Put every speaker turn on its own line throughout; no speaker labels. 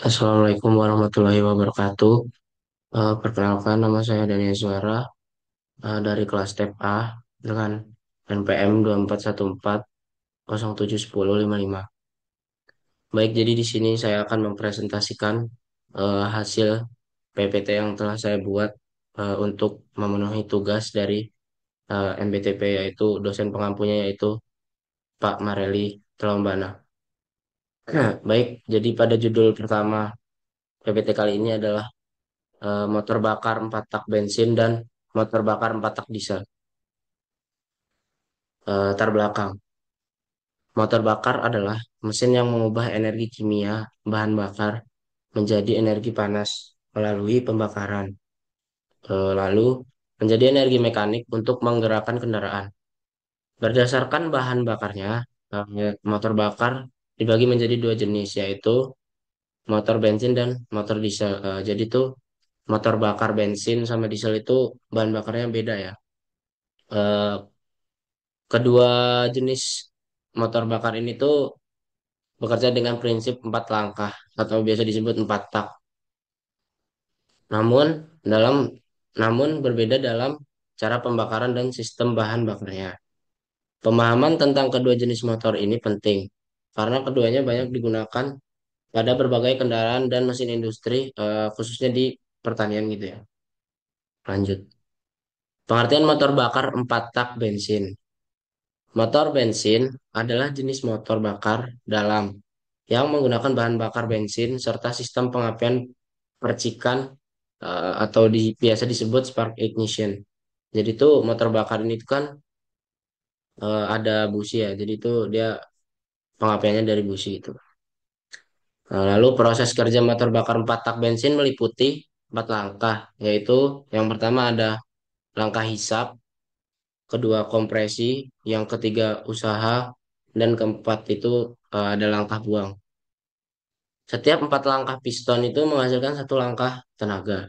Assalamualaikum warahmatullahi wabarakatuh. Perkenalkan nama saya Daniel Suara dari kelas TEP A dengan NPM 2414071055. Baik, jadi di sini saya akan mempresentasikan hasil PPT yang telah saya buat untuk memenuhi tugas dari MBTP, yaitu dosen pengampunya, yaitu Pak Mareli Telombana. Baik, jadi pada judul pertama PPT kali ini adalah motor bakar 4 tak bensin dan motor bakar 4 tak diesel. Latar belakang. Motor bakar adalah mesin yang mengubah energi kimia bahan bakar menjadi energi panas melalui pembakaran. Lalu menjadi energi mekanik untuk menggerakkan kendaraan. Berdasarkan bahan bakarnya, motor bakar dibagi menjadi dua jenis, yaitu motor bensin dan motor diesel. Jadi tuh motor bakar bensin sama diesel itu bahan bakarnya beda ya. Eh, Kedua jenis motor bakar ini tuh bekerja dengan prinsip empat langkah atau biasa disebut empat tak. Namun dalam namun berbeda dalam cara pembakaran dan sistem bahan bakarnya. Pemahaman tentang kedua jenis motor ini penting karena keduanya banyak digunakan pada berbagai kendaraan dan mesin industri, khususnya di pertanian gitu ya. Lanjut. Pengertian motor bakar empat tak bensin. Motor bensin adalah jenis motor bakar dalam yang menggunakan bahan bakar bensin serta sistem pengapian percikan, atau biasa disebut spark ignition. Jadi itu motor bakar ini tuh kan ada busi ya. Jadi itu dia pengapiannya dari busi itu. Lalu proses kerja motor bakar 4 tak bensin meliputi 4 langkah, yaitu yang pertama ada langkah hisap, kedua kompresi, yang ketiga usaha, dan keempat itu ada langkah buang. Setiap 4 langkah piston itu menghasilkan satu langkah tenaga.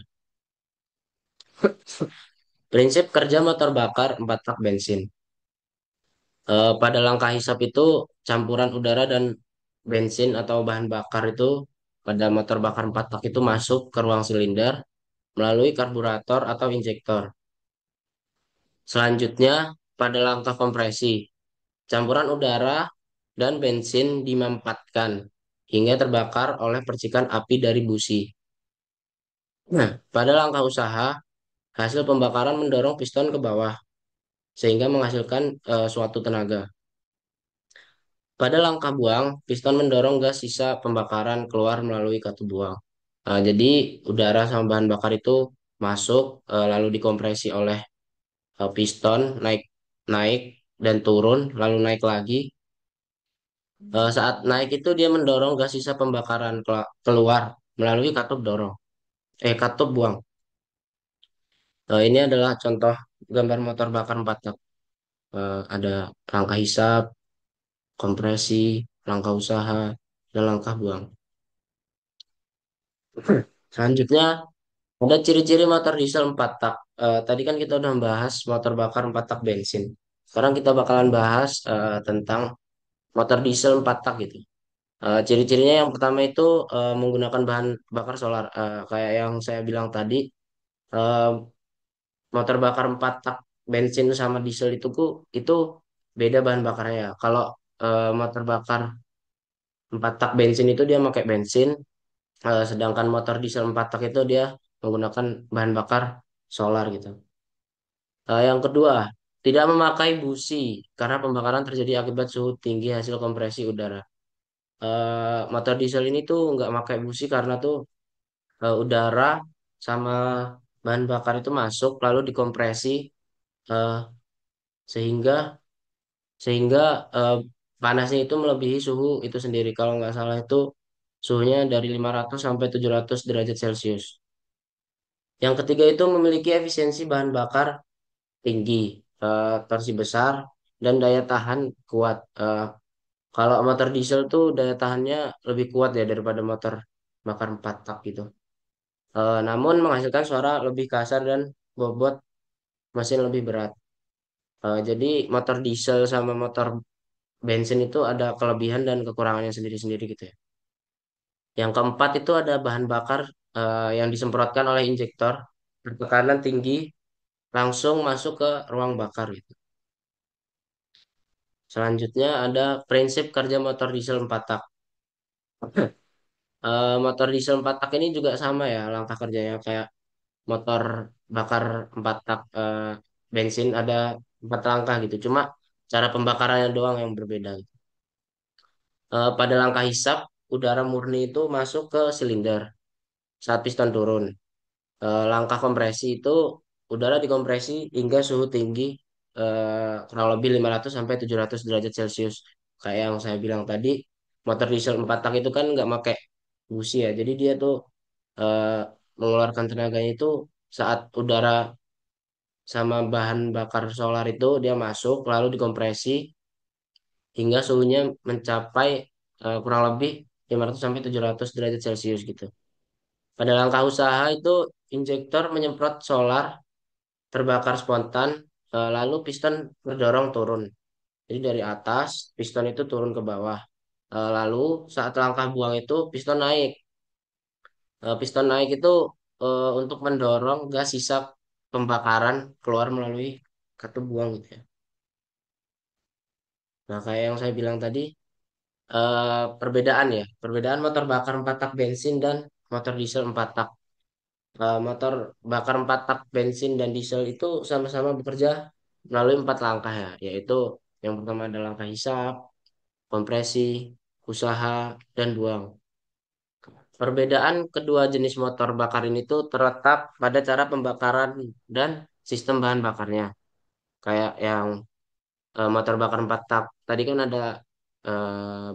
Prinsip kerja motor bakar 4 tak bensin. Pada langkah hisap itu campuran udara dan bensin atau bahan bakar itu pada motor bakar 4 tak itu masuk ke ruang silinder melalui karburator atau injektor. Selanjutnya pada langkah kompresi, campuran udara dan bensin dimampatkan hingga terbakar oleh percikan api dari busi. Nah, pada langkah usaha, hasil pembakaran mendorong piston ke bawah sehingga menghasilkan suatu tenaga. Pada langkah buang, piston mendorong gas sisa pembakaran keluar melalui katup buang. Jadi udara sama bahan bakar itu masuk, lalu dikompresi oleh piston, naik naik dan turun, lalu naik lagi. Saat naik itu dia mendorong gas sisa pembakaran keluar melalui katup buang. Ini adalah contoh gambar motor bakar 4 tak. Ada langkah hisap, kompresi, langkah usaha, dan langkah buang. Selanjutnya ada ciri-ciri motor diesel 4 tak. Tadi kan kita udah bahas motor bakar 4 tak bensin. Sekarang kita bakalan bahas tentang motor diesel 4 tak gitu. Ciri-cirinya yang pertama itu menggunakan bahan bakar solar. Kayak yang saya bilang tadi, eh, motor bakar 4 tak bensin sama diesel itu beda bahan bakarnya. Kalau motor bakar 4 tak bensin itu dia pakai bensin, sedangkan motor diesel 4 tak itu dia menggunakan bahan bakar solar gitu. Yang kedua, tidak memakai busi karena pembakaran terjadi akibat suhu tinggi hasil kompresi udara. Motor diesel ini tuh nggak pakai busi karena tuh udara sama bahan bakar itu masuk lalu dikompresi, eh, sehingga sehingga eh, panasnya itu melebihi suhu itu sendiri. Kalau nggak salah itu suhunya dari 500 sampai 700 derajat Celcius. Yang ketiga itu memiliki efisiensi bahan bakar tinggi, torsi besar, dan daya tahan kuat. Kalau motor diesel tuh daya tahannya lebih kuat ya daripada motor bakar 4 tak gitu. Namun menghasilkan suara lebih kasar dan bobot mesin lebih berat. Jadi motor diesel sama motor bensin itu ada kelebihan dan kekurangannya sendiri-sendiri gitu ya. Yang keempat itu ada bahan bakar yang disemprotkan oleh injektor bertekanan tinggi langsung masuk ke ruang bakar gitu. Selanjutnya ada prinsip kerja motor diesel 4 tak. Motor diesel 4 tak ini juga sama ya langkah kerjanya kayak motor bakar 4 tak bensin ada 4 langkah gitu. Cuma cara pembakarannya doang yang berbeda gitu. Pada langkah hisap, udara murni itu masuk ke silinder saat piston turun. Langkah kompresi itu udara dikompresi hingga suhu tinggi kurang lebih 500 sampai 700 derajat Celcius. Kayak yang saya bilang tadi, motor diesel 4 tak itu kan nggak pakai busi ya. Jadi dia tuh eh, mengeluarkan tenaganya itu saat udara sama bahan bakar solar itu dia masuk lalu dikompresi hingga suhunya mencapai kurang lebih 500 sampai 700 derajat Celcius gitu. Pada langkah usaha itu injektor menyemprot solar terbakar spontan, lalu piston berdorong turun. Jadi dari atas piston itu turun ke bawah. Lalu saat langkah buang itu piston naik. Piston naik itu untuk mendorong gas sisa pembakaran keluar melalui katup buang gitu ya. Nah kayak yang saya bilang tadi, perbedaan ya, perbedaan motor bakar 4 tak bensin dan motor diesel 4 tak. Motor bakar 4 tak bensin dan diesel itu sama-sama bekerja melalui 4 langkah ya, yaitu yang pertama ada langkah hisap, kompresi, usaha, dan buang. Perbedaan kedua jenis motor bakar ini tuh terletak pada cara pembakaran dan sistem bahan bakarnya. Kayak yang motor bakar 4 tak tadi kan ada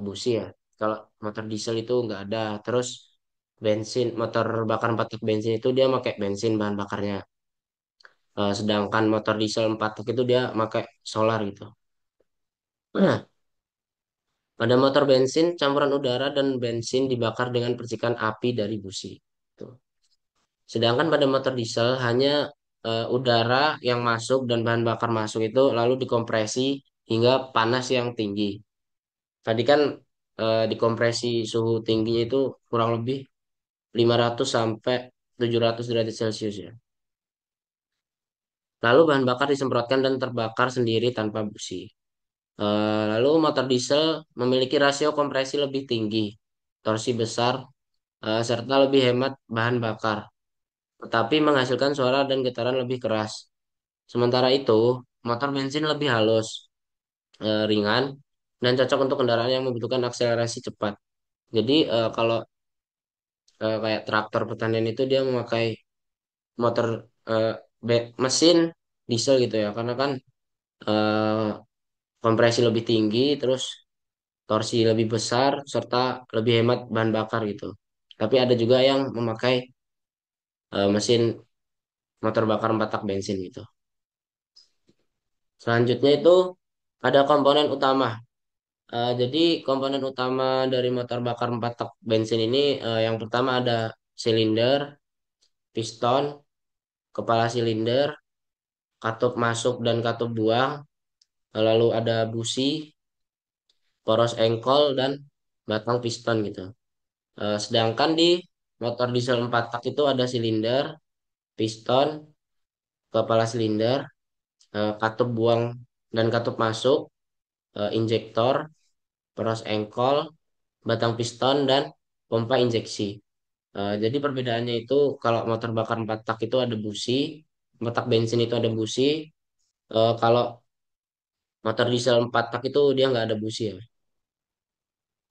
busi ya. Kalau motor diesel itu nggak ada. Terus motor bakar 4 tak bensin itu dia pakai bensin bahan bakarnya. Sedangkan motor diesel 4 tak itu dia pakai solar gitu. Nah, pada motor bensin, campuran udara dan bensin dibakar dengan percikan api dari busi. Tuh. Sedangkan pada motor diesel hanya udara yang masuk dan bahan bakar masuk itu lalu dikompresi hingga panas yang tinggi. Tadi kan dikompresi suhu tingginya itu kurang lebih 500 sampai 700 derajat Celcius ya. Lalu bahan bakar disemprotkan dan terbakar sendiri tanpa busi. Lalu motor diesel memiliki rasio kompresi lebih tinggi, torsi besar, serta lebih hemat bahan bakar, tetapi menghasilkan suara dan getaran lebih keras. Sementara itu, motor bensin lebih halus, ringan, dan cocok untuk kendaraan yang membutuhkan akselerasi cepat. Jadi kalau kayak traktor pertanian itu dia memakai motor eh, mesin diesel gitu ya, karena kan eh, kompresi lebih tinggi, terus torsi lebih besar serta lebih hemat bahan bakar gitu. Tapi ada juga yang memakai mesin motor bakar 4 tak bensin gitu. Selanjutnya itu ada komponen utama. Jadi komponen utama dari motor bakar 4 tak bensin ini yang pertama ada silinder, piston, kepala silinder, katup masuk dan katup buang, lalu ada busi, poros engkol dan batang piston gitu. Sedangkan di motor diesel 4 tak itu ada silinder, piston, kepala silinder, katup buang dan katup masuk, injektor, peros engkol, batang piston, dan pompa injeksi. Jadi perbedaannya itu kalau motor bakar 4 tak itu ada busi, 4 tak bensin itu ada busi. Kalau motor diesel 4 tak itu dia nggak ada busi ya.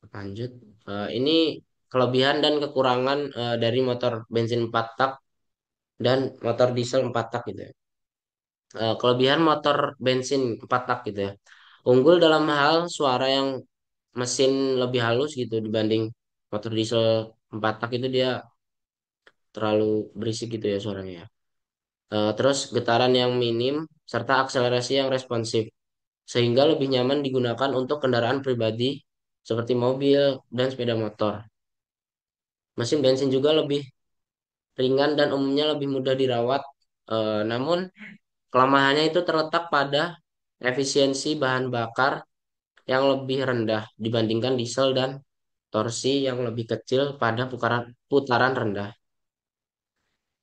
Lanjut. Ini kelebihan dan kekurangan dari motor bensin 4 tak dan motor diesel 4 tak gitu ya. Kelebihan motor bensin 4 tak gitu ya. Unggul dalam hal suara yang mesin lebih halus gitu dibanding motor diesel 4 tak itu dia terlalu berisik gitu ya suaranya ya. Terus getaran yang minim serta akselerasi yang responsif sehingga lebih nyaman digunakan untuk kendaraan pribadi seperti mobil dan sepeda motor. Mesin bensin juga lebih ringan dan umumnya lebih mudah dirawat. Namun kelemahannya itu terletak pada efisiensi bahan bakar yang lebih rendah dibandingkan diesel dan torsi yang lebih kecil pada putaran rendah,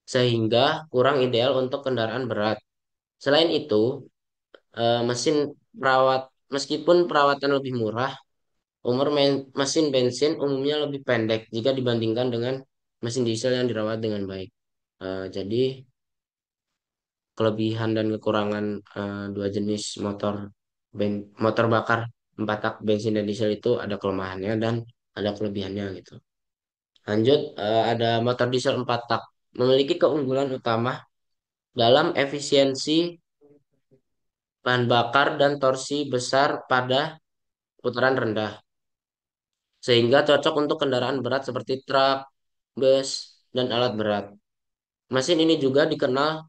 sehingga kurang ideal untuk kendaraan berat. Selain itu, mesin perawat meskipun perawatan lebih murah, mesin bensin umumnya lebih pendek jika dibandingkan dengan mesin diesel yang dirawat dengan baik. Jadi kelebihan dan kekurangan dua jenis motor bakar 4 tak bensin dan diesel itu ada kelemahannya dan ada kelebihannya gitu. Lanjut, ada motor diesel 4 tak memiliki keunggulan utama dalam efisiensi bahan bakar dan torsi besar pada putaran rendah, sehingga cocok untuk kendaraan berat seperti truk, bus, dan alat berat. Mesin ini juga dikenal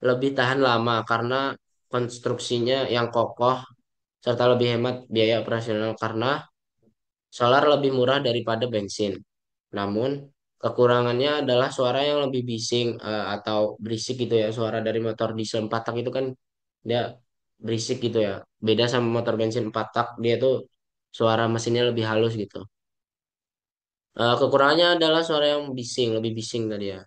lebih tahan lama karena konstruksinya yang kokoh serta lebih hemat biaya operasional karena solar lebih murah daripada bensin. Namun, kekurangannya adalah suara yang lebih bising atau berisik gitu ya. Suara dari motor diesel 4 tak itu kan dia berisik gitu ya. Beda sama motor bensin 4 tak, dia tuh suara mesinnya lebih halus gitu. Kekurangannya adalah suara yang bising, lebih bising tadi ya.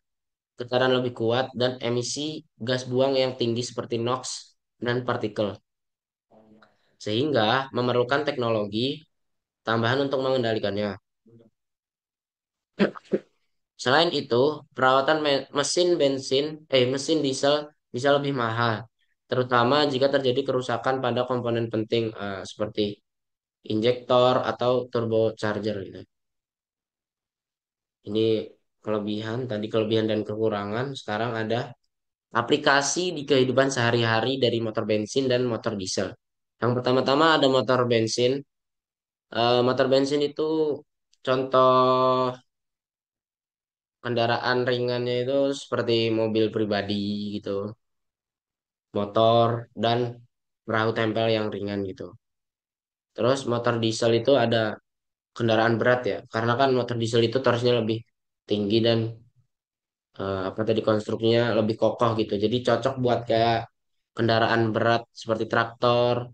Getaran lebih kuat dan emisi gas buang yang tinggi seperti NOx dan partikel. Sehingga memerlukan teknologi tambahan untuk mengendalikannya. Selain itu, perawatan mesin diesel bisa lebih mahal, terutama jika terjadi kerusakan pada komponen penting seperti injektor atau turbocharger gitu. Ini tadi kelebihan dan kekurangan. Sekarang ada aplikasi di kehidupan sehari-hari dari motor bensin dan motor diesel. Yang pertama-tama ada motor bensin. Motor bensin itu contoh kendaraan ringannya itu seperti mobil pribadi gitu, motor dan perahu tempel yang ringan gitu. Terus motor diesel itu ada kendaraan berat ya, karena kan motor diesel itu torsinya lebih tinggi dan apa tadi konstruksinya lebih kokoh gitu. Jadi cocok buat kayak kendaraan berat seperti traktor,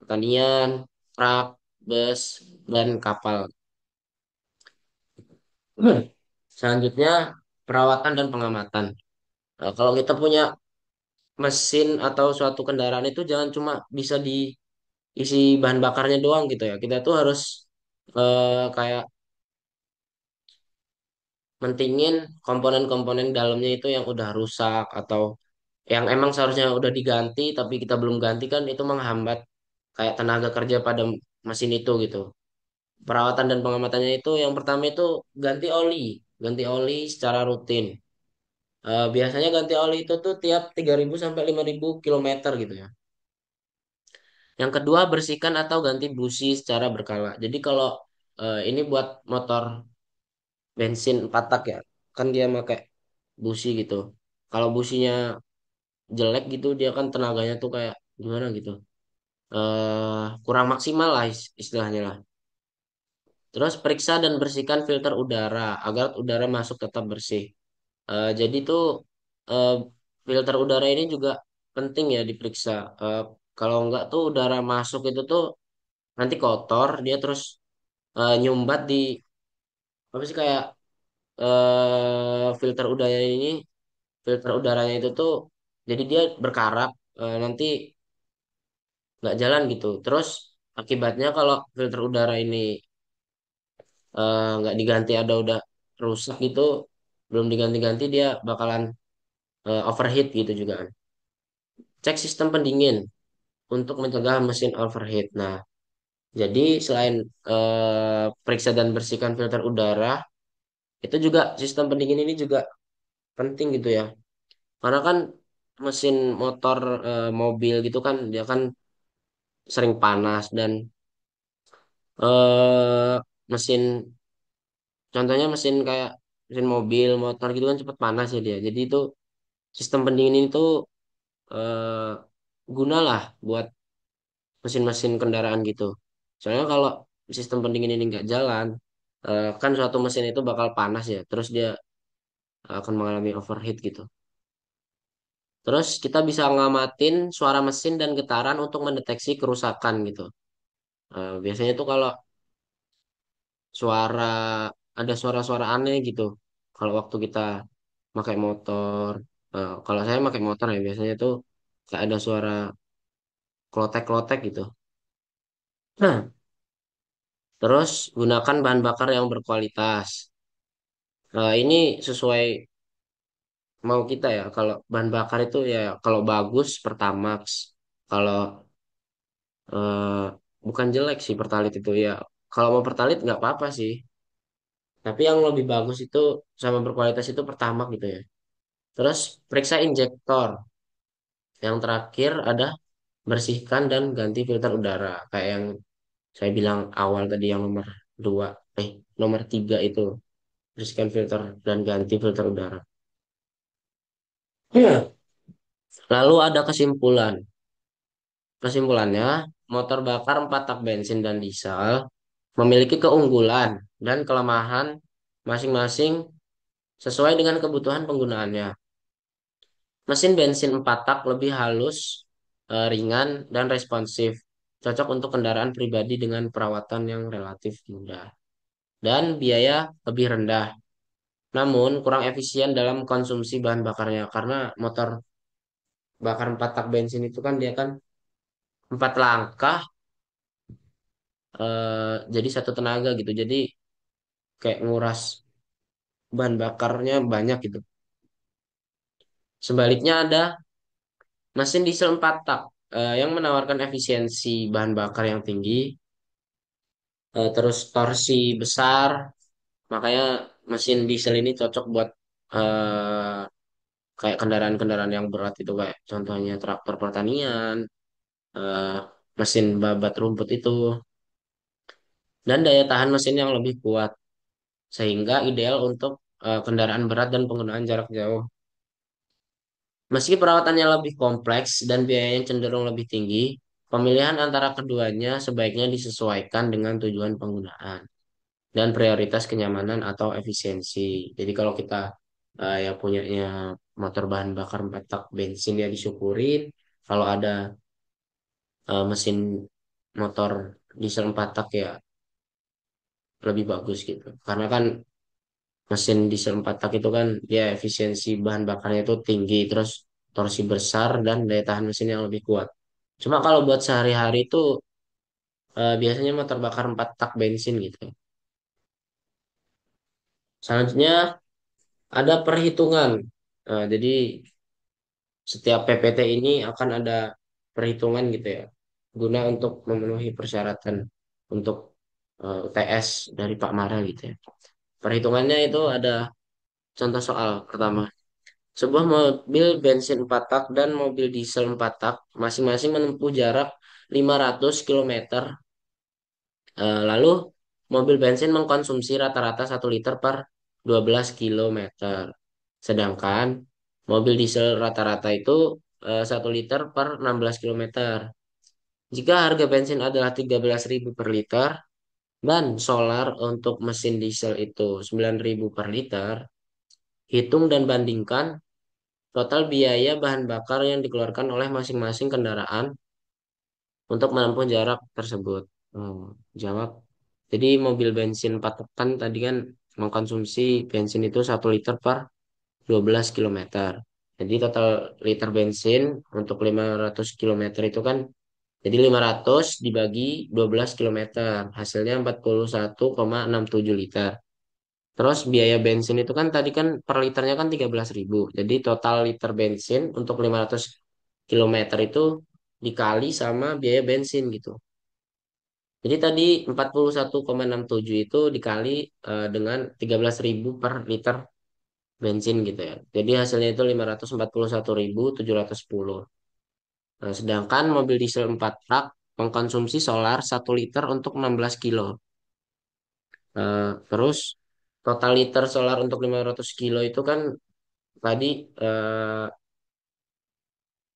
pertanian, truk, bus, dan kapal. Selanjutnya perawatan dan pengamatan. Kalau kita punya mesin atau suatu kendaraan itu jangan cuma bisa diisi bahan bakarnya doang gitu ya. Kita tuh harus kayak mentingin komponen-komponen dalamnya itu yang udah rusak atau yang emang seharusnya udah diganti tapi kita belum ganti kan itu menghambat kayak tenaga kerja pada mesin itu gitu. Perawatan dan pengamatannya itu yang pertama itu ganti oli, ganti oli secara rutin. Biasanya ganti oli itu tuh tiap 3.000 sampai 5.000 kilometer gitu ya. Yang kedua, bersihkan atau ganti busi secara berkala. Jadi kalau ini buat motor bensin 4 tak ya, kan dia pakai busi gitu. Kalau businya jelek gitu, dia kan tenaganya tuh kayak gimana gitu. Kurang maksimal lah istilahnya lah. Terus periksa dan bersihkan filter udara agar udara masuk tetap bersih. Jadi tuh eh, filter udara ini juga penting ya diperiksa. Kalau enggak tuh udara masuk itu tuh nanti kotor, dia terus nyumbat di apa sih kayak filter udaranya itu tuh jadi dia berkarat nanti nggak jalan gitu. Terus akibatnya kalau filter udara ini nggak diganti ada udah rusak gitu, belum diganti-ganti dia bakalan overheat gitu juga kan. Cek sistem pendingin untuk mencegah mesin overheat. Nah, jadi selain periksa dan bersihkan filter udara, itu juga sistem pendingin ini juga penting gitu ya. Karena kan mesin motor mobil gitu kan dia kan sering panas dan mesin contohnya mesin kayak mesin mobil, motor gitu kan cepat panas ya dia. Jadi itu sistem pendingin ini tuh eh, guna lah buat mesin-mesin kendaraan gitu. Soalnya kalau sistem pendingin ini nggak jalan, kan suatu mesin itu bakal panas ya, terus dia akan mengalami overheat gitu. Terus kita bisa ngamatin suara mesin dan getaran untuk mendeteksi kerusakan gitu. Biasanya tuh kalau suara ada suara-suara aneh gitu kalau waktu kita pakai motor. Kalau saya pakai motor ya biasanya tuh kayak ada suara klotek-klotek gitu. Nah, terus gunakan bahan bakar yang berkualitas. Ini sesuai mau kita ya. Kalau bahan bakar itu ya kalau bagus Pertamax. Kalau eh, bukan jelek sih Pertalite itu ya. Kalau mau Pertalite nggak apa-apa sih. Tapi yang lebih bagus itu sama berkualitas itu Pertamax gitu ya. Terus periksa injektor. Yang terakhir ada bersihkan dan ganti filter udara. Kayak yang saya bilang awal tadi yang dua, nomor tiga itu. Bersihkan filter dan ganti filter udara. Ya. Lalu ada kesimpulan. Kesimpulannya, motor bakar 4 tak bensin dan diesel memiliki keunggulan dan kelemahan masing-masing sesuai dengan kebutuhan penggunaannya. Mesin bensin 4 tak lebih halus, ringan, dan responsif. Cocok untuk kendaraan pribadi dengan perawatan yang relatif mudah. Dan biaya lebih rendah. Namun kurang efisien dalam konsumsi bahan bakarnya. Karena motor bakar 4 tak bensin itu kan dia kan 4 langkah, jadi satu tenaga gitu. Jadi kayak nguras bahan bakarnya banyak gitu. Sebaliknya ada mesin diesel 4 tak yang menawarkan efisiensi bahan bakar yang tinggi, terus torsi besar. Makanya mesin diesel ini cocok buat eh, kayak kendaraan-kendaraan yang berat itu kayak contohnya traktor pertanian, eh, mesin babat rumput itu, dan daya tahan mesin yang lebih kuat sehingga ideal untuk kendaraan berat dan penggunaan jarak jauh. Meski perawatannya lebih kompleks dan biayanya cenderung lebih tinggi, pemilihan antara keduanya sebaiknya disesuaikan dengan tujuan penggunaan dan prioritas kenyamanan atau efisiensi. Jadi kalau kita yang punyanya motor bahan bakar 4 tak bensin ya disyukurin. Kalau ada mesin motor diesel 4 tak ya lebih bagus gitu. Karena kan mesin diesel 4 tak itu kan dia efisiensi bahan bakarnya itu tinggi, terus torsi besar dan daya tahan mesin yang lebih kuat. Cuma kalau buat sehari-hari itu biasanya motor bakar 4 tak bensin gitu. Selanjutnya ada perhitungan. Jadi setiap PPT ini akan ada perhitungan gitu ya, guna untuk memenuhi persyaratan untuk UTS dari Pak Mara gitu ya. Perhitungannya itu ada contoh soal pertama. Sebuah mobil bensin 4 tak dan mobil diesel 4 tak masing-masing menempuh jarak 500 kilometer. Lalu mobil bensin mengkonsumsi rata-rata 1 liter per 12 kilometer. Sedangkan mobil diesel rata-rata itu 1 liter per 16 kilometer. Jika harga bensin adalah 13.000 per liter dan solar untuk mesin diesel itu 9.000 per liter, hitung dan bandingkan total biaya bahan bakar yang dikeluarkan oleh masing-masing kendaraan untuk menempuh jarak tersebut. Jawab. Jadi mobil bensin 4 kan tadi kan mengkonsumsi bensin itu 1 liter per 12 kilometer. Jadi total liter bensin untuk 500 kilometer itu kan jadi 500 dibagi 12 kilometer. Hasilnya 41,67 liter. Terus biaya bensin itu kan tadi kan per liternya kan 13.000. Jadi total liter bensin untuk 500 kilometer itu dikali sama biaya bensin gitu. Jadi tadi 41,67 itu dikali dengan 13.000 per liter bensin gitu ya. Jadi hasilnya itu 541.710. Nah, sedangkan mobil diesel 4 tak mengkonsumsi solar 1 liter untuk 16 kilo. Terus total liter solar untuk 500 kilo itu kan tadi eh,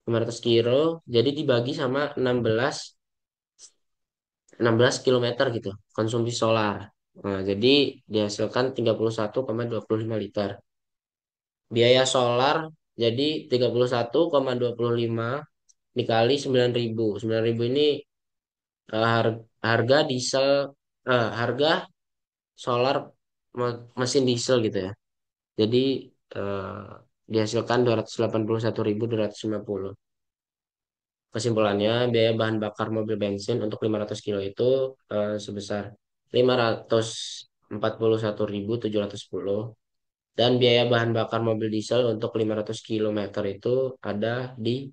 500 kilo jadi dibagi sama 16 kilometer gitu konsumsi solar. Nah, jadi dihasilkan 31,25 liter. Biaya solar jadi 31,25 dikali 9.000. 9.000 ini harga diesel harga solar mesin diesel gitu ya. Jadi dihasilkan 281.250. Kesimpulannya, biaya bahan bakar mobil bensin untuk 500 kilo itu sebesar 541.710, dan biaya bahan bakar mobil diesel untuk 500 kilometer itu ada di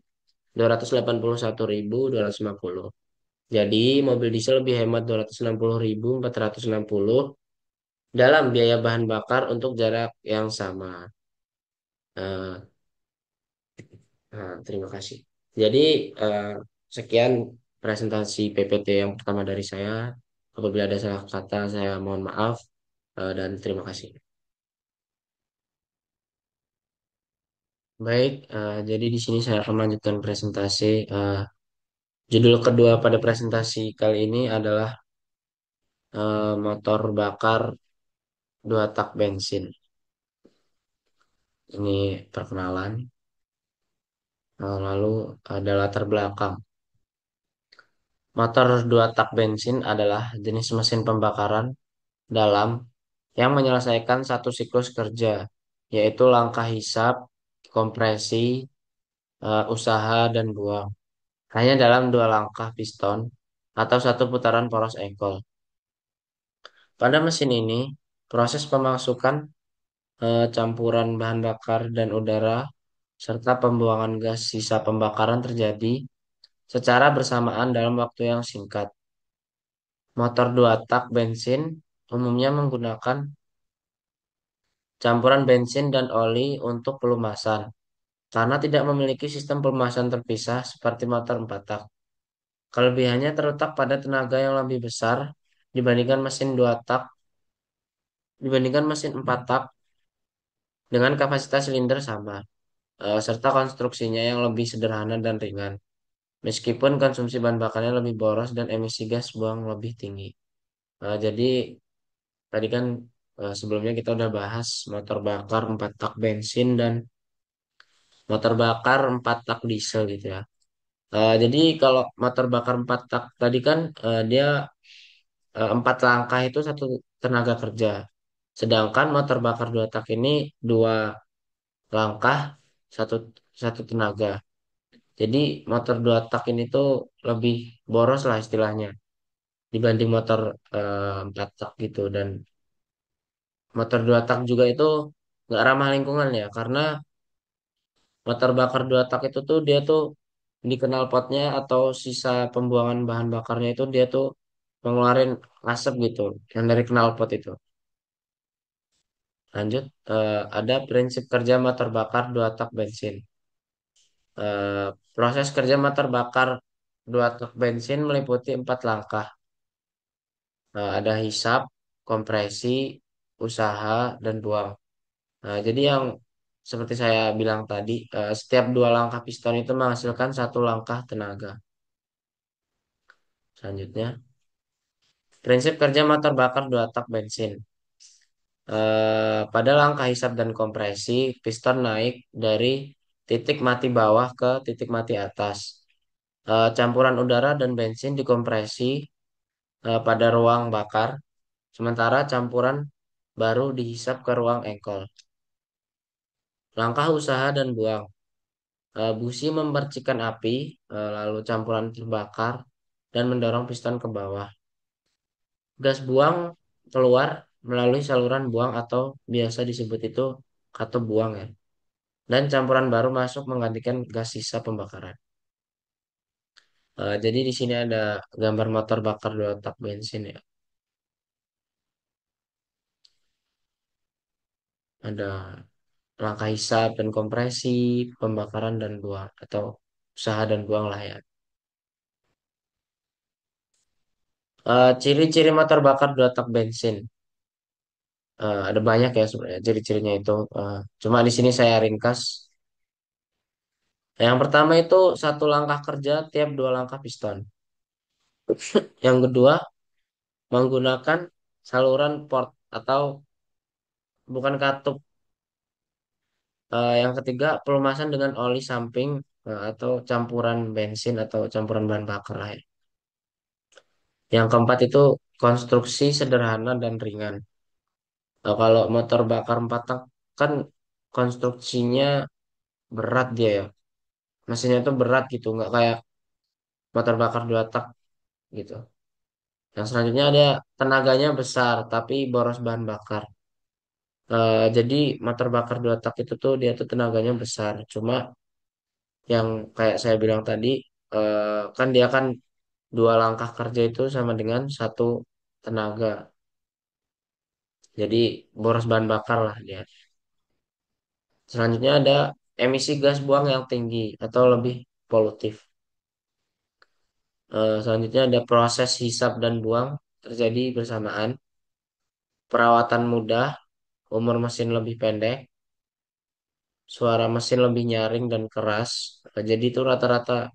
281.250. Jadi mobil diesel lebih hemat 260.460 dalam biaya bahan bakar untuk jarak yang sama. Eh, Terima kasih. Jadi eh, sekian presentasi PPT yang pertama dari saya. Apabila ada salah kata, saya mohon maaf, dan terima kasih. Baik, jadi di sini saya akan melanjutkan presentasi. Judul kedua pada presentasi kali ini adalah motor bakar dua tak bensin. Ini perkenalan. Lalu ada latar belakang. Motor dua tak bensin adalah jenis mesin pembakaran dalam yang menyelesaikan satu siklus kerja, yaitu langkah hisap, kompresi, usaha, dan buang. Hanya dalam dua langkah piston atau satu putaran poros engkol. Pada mesin ini, proses pemasukan campuran bahan bakar dan udara serta pembuangan gas sisa pembakaran terjadi secara bersamaan dalam waktu yang singkat. Motor dua tak bensin umumnya menggunakan campuran bensin dan oli untuk pelumasan, karena tidak memiliki sistem pelumasan terpisah seperti motor 4 tak. Kelebihannya terletak pada tenaga yang lebih besar dibandingkan mesin 2 tak, dibandingkan mesin 4 tak dengan kapasitas silinder sama, serta konstruksinya yang lebih sederhana dan ringan. Meskipun konsumsi bahan bakarnya lebih boros dan emisi gas buang lebih tinggi. Jadi tadi kan sebelumnya kita udah bahas motor bakar 4 tak bensin dan motor bakar 4 tak diesel gitu ya. Jadi kalau motor bakar 4 tak tadi kan dia 4 langkah itu satu tenaga kerja. Sedangkan motor bakar 2 tak ini 2 langkah satu satu tenaga. Jadi motor 2 tak ini tuh lebih boros lah istilahnya dibanding motor 4 tak gitu. Dan motor 2 tak juga itu nggak ramah lingkungan ya, karena motor bakar 2 tak itu tuh dia tuh di knalpotnya atau sisa pembuangan bahan bakarnya itu dia tuh mengeluarin asap gitu yang dari knalpot itu. Lanjut, ada prinsip kerja motor bakar 2 tak bensin. Eh, Proses kerja motor bakar 2 tak bensin meliputi 4 langkah. Ada hisap, kompresi, usaha, dan buang. Jadi yang seperti saya bilang tadi, setiap 2 langkah piston itu menghasilkan 1 langkah tenaga. Selanjutnya, prinsip kerja motor bakar 2 tak bensin. Pada langkah hisap dan kompresi, piston naik dari titik mati bawah ke titik mati atas. Campuran udara dan bensin dikompresi pada ruang bakar, sementara campuran baru dihisap ke ruang engkol. Langkah usaha dan buang. Busi memercikan api, lalu campuran terbakar dan mendorong piston ke bawah. Gas buang keluar melalui saluran buang atau biasa disebut itu katup buang ya. Dan campuran baru masuk menggantikan gas sisa pembakaran. Jadi di sini ada gambar motor bakar 2 tak bensin ya. Ada langkah hisap dan kompresi, pembakaran dan buang atau usaha dan buang lah ya. Ciri-ciri motor bakar 2 tak bensin. Ada banyak ya sebenarnya ciri-cirinya itu. Cuma di sini saya ringkas. Yang pertama itu 1 langkah kerja tiap 2 langkah piston. Yang kedua, menggunakan saluran port atau bukan katup. Yang ketiga, pelumasan dengan oli samping atau campuran bensin atau campuran bahan bakar lah ya. Yang keempat itu konstruksi sederhana dan ringan. Kalau motor bakar 4 tak kan konstruksinya berat dia ya. Mesinnya tuh berat gitu, nggak kayak motor bakar 2 tak gitu. Yang selanjutnya ada tenaganya besar tapi boros bahan bakar. Jadi motor bakar 2 tak itu tuh dia tuh tenaganya besar. Cuma yang kayak saya bilang tadi, kan dia kan dua langkah kerja itu sama dengan satu tenaga. Jadi boros bahan bakar lah dia. Selanjutnya ada emisi gas buang yang tinggi atau lebih polutif. Selanjutnya ada proses hisap dan buang terjadi bersamaan. Perawatan mudah, umur mesin lebih pendek, suara mesin lebih nyaring dan keras. Jadi itu rata-rata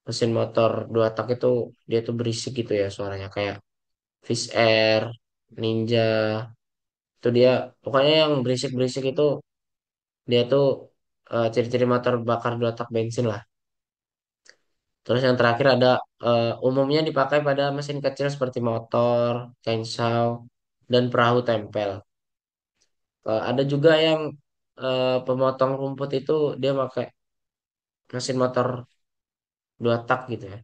mesin motor 2 tak itu dia tuh berisik gitu ya suaranya kayak Fish Air, Ninja. Itu dia pokoknya yang berisik-berisik itu dia tuh ciri-ciri motor bakar 2 tak bensin lah. Terus yang terakhir ada umumnya dipakai pada mesin kecil seperti motor, chainsaw, dan perahu tempel. Ada juga yang pemotong rumput itu dia pakai mesin motor 2 tak gitu ya.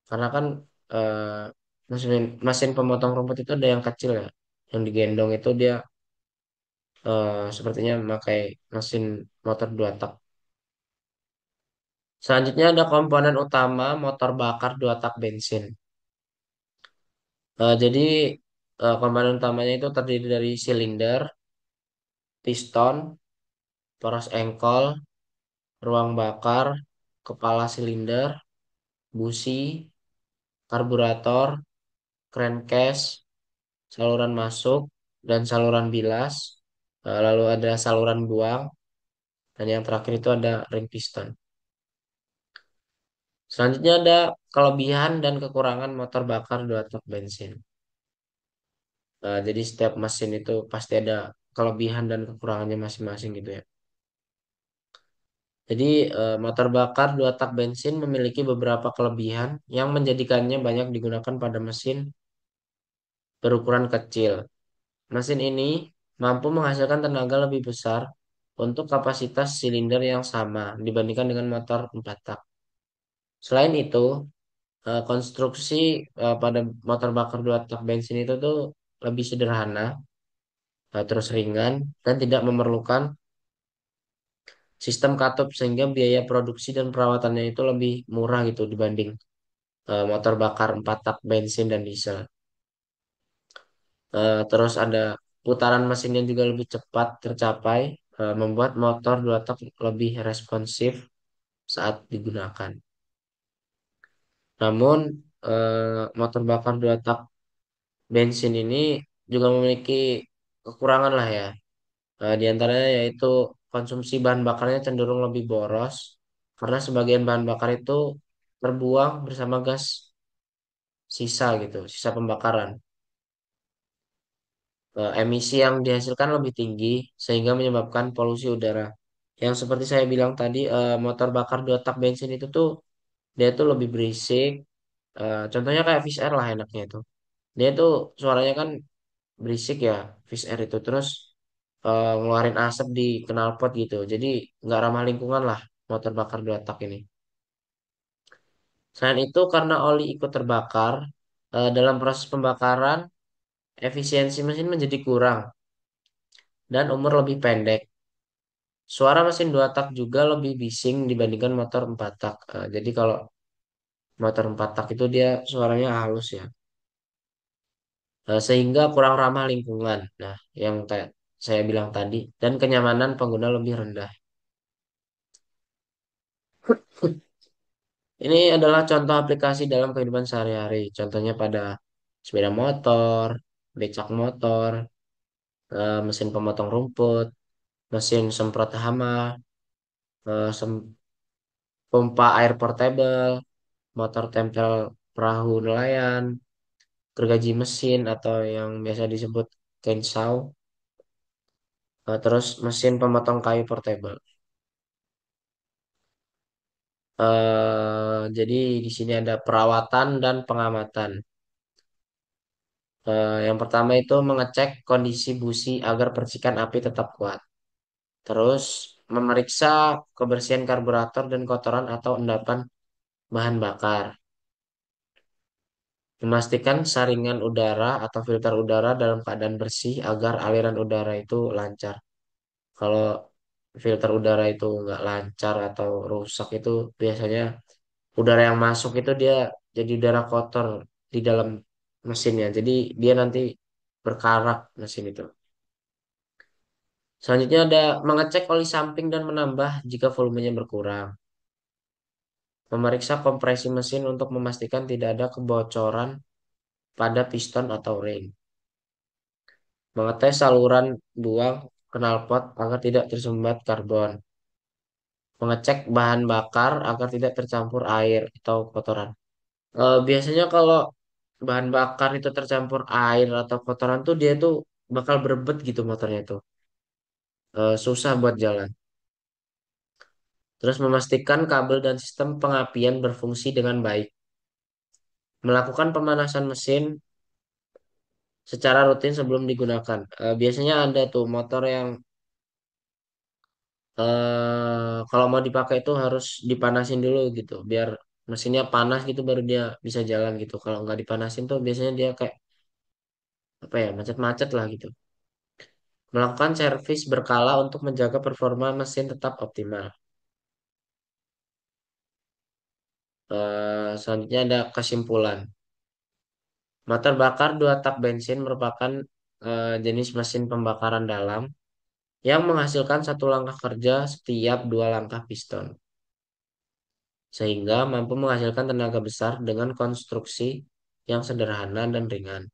Karena kan eh, mesin mesin pemotong rumput itu ada yang kecil ya, yang digendong itu dia sepertinya memakai mesin motor 2 tak. Selanjutnya ada komponen utama motor bakar 2 tak bensin. Jadi komponen utamanya itu terdiri dari silinder, piston, poros engkol, ruang bakar, kepala silinder, busi, karburator, crankcase, saluran masuk, dan saluran bilas. Lalu ada saluran buang, dan yang terakhir itu ada ring piston. Selanjutnya ada kelebihan dan kekurangan motor bakar 2 tak bensin. Jadi setiap mesin itu pasti ada kelebihan dan kekurangannya masing-masing gitu ya. Jadi motor bakar 2 tak bensin memiliki beberapa kelebihan yang menjadikannya banyak digunakan pada mesin berukuran kecil. Mesin ini mampu menghasilkan tenaga lebih besar untuk kapasitas silinder yang sama dibandingkan dengan motor 4 tak. Selain itu, konstruksi pada motor bakar 2 tak bensin itu tuh lebih sederhana, terus ringan, dan tidak memerlukan sistem katup sehingga biaya produksi dan perawatannya itu lebih murah gitu dibanding motor bakar 4 tak bensin dan diesel. Terus ada putaran mesinnya juga lebih cepat tercapai, membuat motor 2 tak lebih responsif saat digunakan. Namun, motor bakar 2 tak bensin ini juga memiliki kekurangan lah ya. Di antaranya yaitu konsumsi bahan bakarnya cenderung lebih boros karena sebagian bahan bakar itu terbuang bersama gas sisa gitu, sisa pembakaran. Emisi yang dihasilkan lebih tinggi sehingga menyebabkan polusi udara. Yang seperti saya bilang tadi, motor bakar 2 tak bensin itu tuh dia tuh lebih berisik. Contohnya kayak Fish Air lah enaknya itu. Dia tuh suaranya kan berisik ya, Fish Air itu terus ngeluarin asap di knalpot gitu. Jadi nggak ramah lingkungan lah motor bakar 2 tak ini. Selain itu karena oli ikut terbakar dalam proses pembakaran, efisiensi mesin menjadi kurang dan umur lebih pendek. Suara mesin 2 tak juga lebih bising dibandingkan motor 4 tak. Jadi kalau motor 4 tak itu dia suaranya halus ya. Sehingga kurang ramah lingkungan. Nah, yang kayak saya bilang tadi dan kenyamanan pengguna lebih rendah. Ini adalah contoh aplikasi dalam kehidupan sehari-hari. Contohnya pada sepeda motor, becak motor, mesin pemotong rumput, mesin semprot hama, pompa air portable, motor tempel perahu nelayan, gergaji mesin atau yang biasa disebut chainsaw, terus mesin pemotong kayu portable. Jadi di sini ada perawatan dan pengamatan. Yang pertama itu mengecek kondisi busi agar percikan api tetap kuat. Terus memeriksa kebersihan karburator dan kotoran atau endapan bahan bakar. Memastikan saringan udara atau filter udara dalam keadaan bersih agar aliran udara itu lancar. Kalau filter udara itu nggak lancar atau rusak itu biasanya udara yang masuk itu dia jadi udara kotor di dalam mesinnya. Jadi dia nanti berkarat mesin itu. Selanjutnya ada mengecek oli samping dan menambah jika volumenya berkurang. Memeriksa kompresi mesin untuk memastikan tidak ada kebocoran pada piston atau ring. Mengetes saluran buang knalpot agar tidak tersumbat karbon. Mengecek bahan bakar agar tidak tercampur air atau kotoran. Biasanya kalau bahan bakar itu tercampur air atau kotoran tuh dia tuh bakal berebet gitu motornya tuh. Susah buat jalan. Terus memastikan kabel dan sistem pengapian berfungsi dengan baik. Melakukan pemanasan mesin secara rutin sebelum digunakan. Biasanya ada tuh motor yang kalau mau dipakai itu harus dipanasin dulu gitu, biar mesinnya panas gitu baru dia bisa jalan gitu. Kalau nggak dipanasin tuh biasanya dia kayak apa ya macet-macet lah gitu. Melakukan servis berkala untuk menjaga performa mesin tetap optimal. Selanjutnya ada kesimpulan. Motor bakar dua tak bensin merupakan jenis mesin pembakaran dalam yang menghasilkan satu langkah kerja setiap dua langkah piston, sehingga mampu menghasilkan tenaga besar dengan konstruksi yang sederhana dan ringan.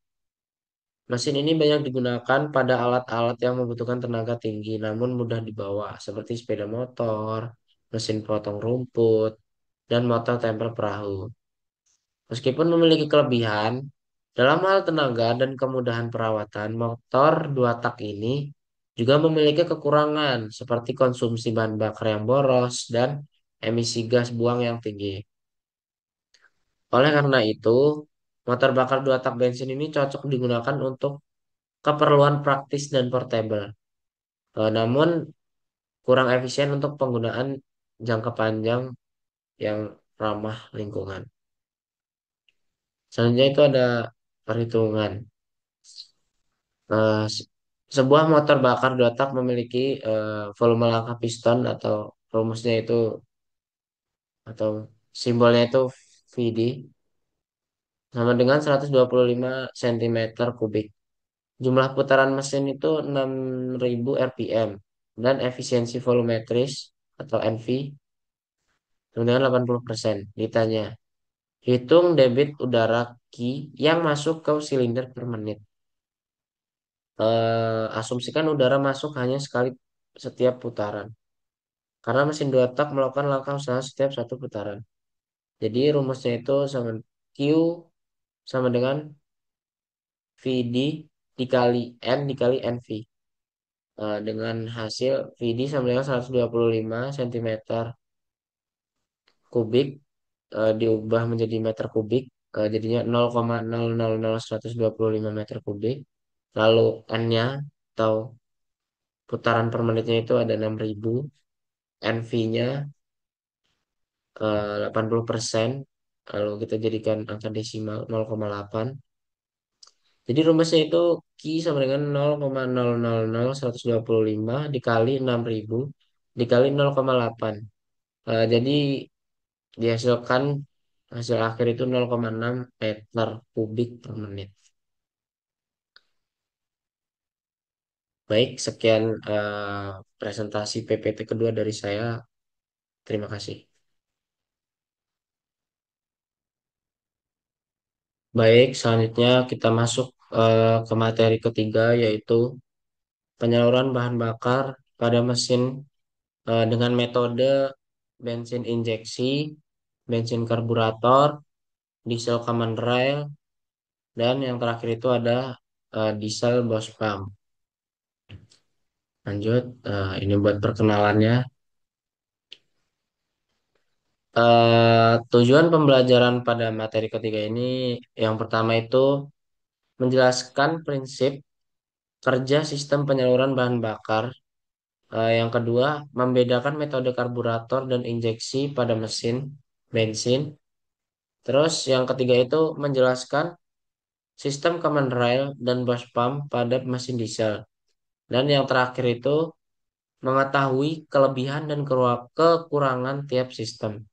Mesin ini banyak digunakan pada alat-alat yang membutuhkan tenaga tinggi namun mudah dibawa, seperti sepeda motor, mesin potong rumput, dan motor tempel perahu. Meskipun memiliki kelebihan, dalam hal tenaga dan kemudahan perawatan, motor dua tak ini juga memiliki kekurangan seperti konsumsi bahan bakar yang boros dan emisi gas buang yang tinggi. Oleh karena itu, motor bakar dua tak bensin ini cocok digunakan untuk keperluan praktis dan portable. Namun kurang efisien untuk penggunaan jangka panjang yang ramah lingkungan. Selanjutnya itu ada perhitungan. Eh, se- Sebuah motor bakar dua tak memiliki volume langkah piston atau rumusnya itu atau simbolnya itu VD sama dengan 125 cm kubik. Jumlah putaran mesin itu 6.000 RPM dan efisiensi volumetris atau NV sama dengan 80%. Ditanya, hitung debit udara Ki yang masuk ke silinder per menit. Asumsikan udara masuk hanya sekali setiap putaran. Karena mesin dua tak melakukan langkah usaha setiap satu putaran. Jadi rumusnya itu sama Q sama dengan VD dikali N dikali NV. Dengan hasil VD sama dengan 125 cm kubik diubah menjadi meter kubik. Jadinya 0,000125 meter kubik. Lalu N-nya atau putaran per menitnya itu ada 6.000. NV-nya 80%. Kalau kita jadikan angka desimal 0,8. Jadi rumusnya itu Q sama dengan 0,000125 dikali 6.000 dikali 0,8. Jadi dihasilkan hasil akhir itu 0,6 meter kubik per menit. Baik, sekian presentasi PPT kedua dari saya. Terima kasih. Baik, selanjutnya kita masuk ke materi ketiga yaitu penyaluran bahan bakar pada mesin dengan metode bensin injeksi, bensin karburator, diesel command rail, dan yang terakhir itu ada diesel Bosch pump. Lanjut, ini buat perkenalannya. Tujuan pembelajaran pada materi ketiga ini yang pertama itu menjelaskan prinsip kerja sistem penyaluran bahan bakar. Yang kedua, membedakan metode karburator dan injeksi pada mesin bensin. Terus yang ketiga itu menjelaskan sistem command rail dan brush pump pada mesin diesel. Dan yang terakhir itu mengetahui kelebihan dan kekurangan tiap sistem.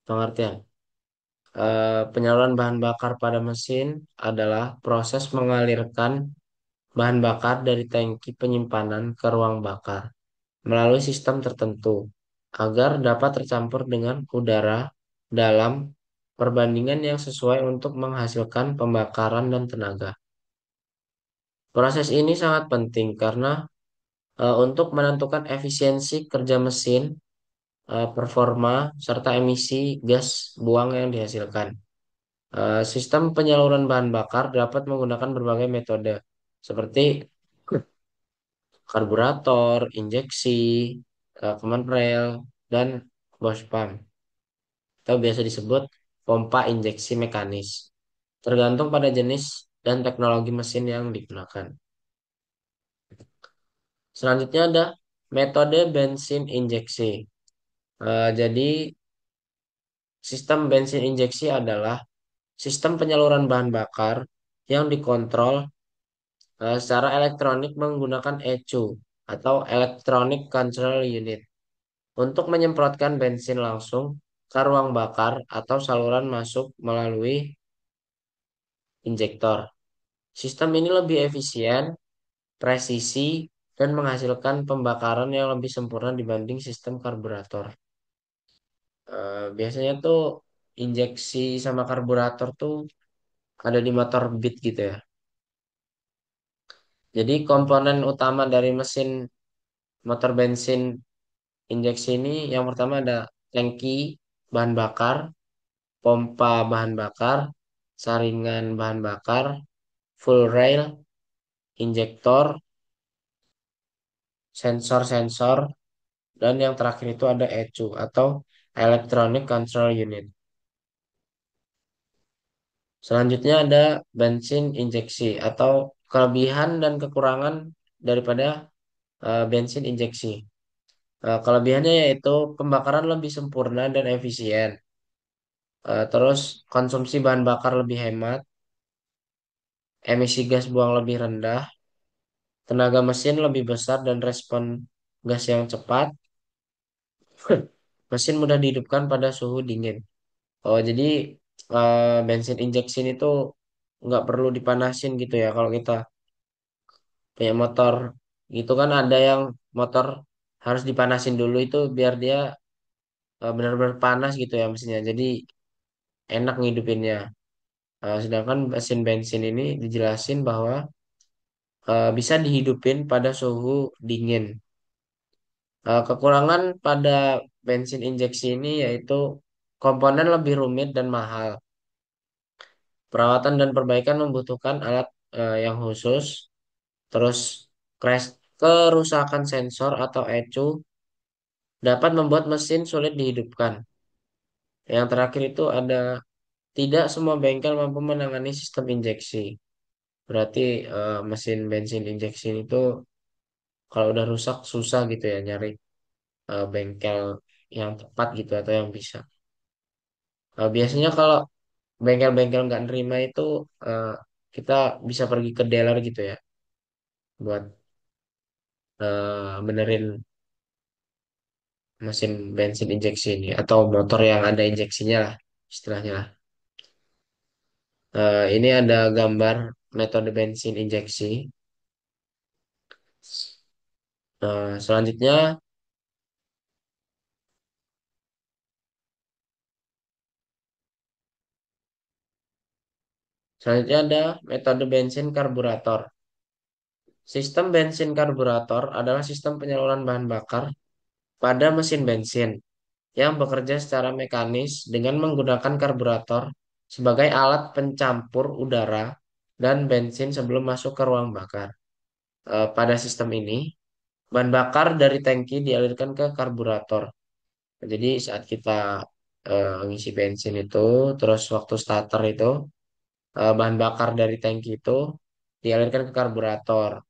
Pengertian. Penyaluran bahan bakar pada mesin adalah proses mengalirkan bahan bakar dari tangki penyimpanan ke ruang bakar melalui sistem tertentu agar dapat tercampur dengan udara dalam perbandingan yang sesuai untuk menghasilkan pembakaran dan tenaga. Proses ini sangat penting karena untuk menentukan efisiensi kerja mesin, performa, serta emisi gas buang yang dihasilkan. Sistem penyaluran bahan bakar dapat menggunakan berbagai metode seperti karburator, injeksi, command rail, dan Bosch pump atau biasa disebut pompa injeksi mekanis. Tergantung pada jenis dan teknologi mesin yang digunakan. Selanjutnya ada metode bensin injeksi. Jadi sistem bensin injeksi adalah sistem penyaluran bahan bakar yang dikontrol secara elektronik menggunakan ECU atau Electronic Control Unit untuk menyemprotkan bensin langsung ke ruang bakar atau saluran masuk melalui injektor. Sistem ini lebih efisien, presisi, dan menghasilkan pembakaran yang lebih sempurna dibanding sistem karburator. Biasanya tuh injeksi sama karburator tuh ada di motor Beat gitu ya. Jadi komponen utama dari mesin motor bensin injeksi ini yang pertama ada tangki bahan bakar, pompa bahan bakar, saringan bahan bakar, full rail, injektor, sensor-sensor, dan yang terakhir itu ada ECU atau Electronic Control Unit. Selanjutnya ada bensin injeksi atau kelebihan dan kekurangan daripada bensin injeksi. Kelebihannya yaitu pembakaran lebih sempurna dan efisien. Terus konsumsi bahan bakar lebih hemat, emisi gas buang lebih rendah, tenaga mesin lebih besar dan respon gas yang cepat. Mesin mudah dihidupkan pada suhu dingin. Oh, jadi bensin injeksi ini tuh nggak perlu dipanasin gitu ya. Kalau kita punya motor gitu kan ada yang motor harus dipanasin dulu itu biar dia benar-benar panas gitu ya mesinnya. Jadi enak ngidupinnya. Sedangkan mesin bensin ini dijelasin bahwa bisa dihidupin pada suhu dingin. Kekurangan pada bensin injeksi ini yaitu komponen lebih rumit dan mahal. Perawatan dan perbaikan membutuhkan alat yang khusus. Terus kerusakan sensor atau ECU dapat membuat mesin sulit dihidupkan. Yang terakhir itu ada tidak semua bengkel mampu menangani sistem injeksi. Berarti mesin bensin injeksi itu kalau udah rusak susah gitu ya nyari bengkel yang tepat gitu atau yang bisa. Biasanya kalau bengkel-bengkel nggak nerima itu eh, kita bisa pergi ke dealer gitu ya buat benerin mesin bensin injeksi ini atau motor yang ada injeksinya lah istilahnya lah. Ini ada gambar metode bensin injeksi. Selanjutnya, selanjutnya ada metode bensin karburator. Sistem bensin karburator adalah sistem penyaluran bahan bakar pada mesin bensin yang bekerja secara mekanis dengan menggunakan karburator sebagai alat pencampur udara dan bensin sebelum masuk ke ruang bakar. Pada sistem ini, bahan bakar dari tangki dialirkan ke karburator. Jadi saat kita ngisi bensin itu, terus waktu starter itu bahan bakar dari tangki itu dialirkan ke karburator.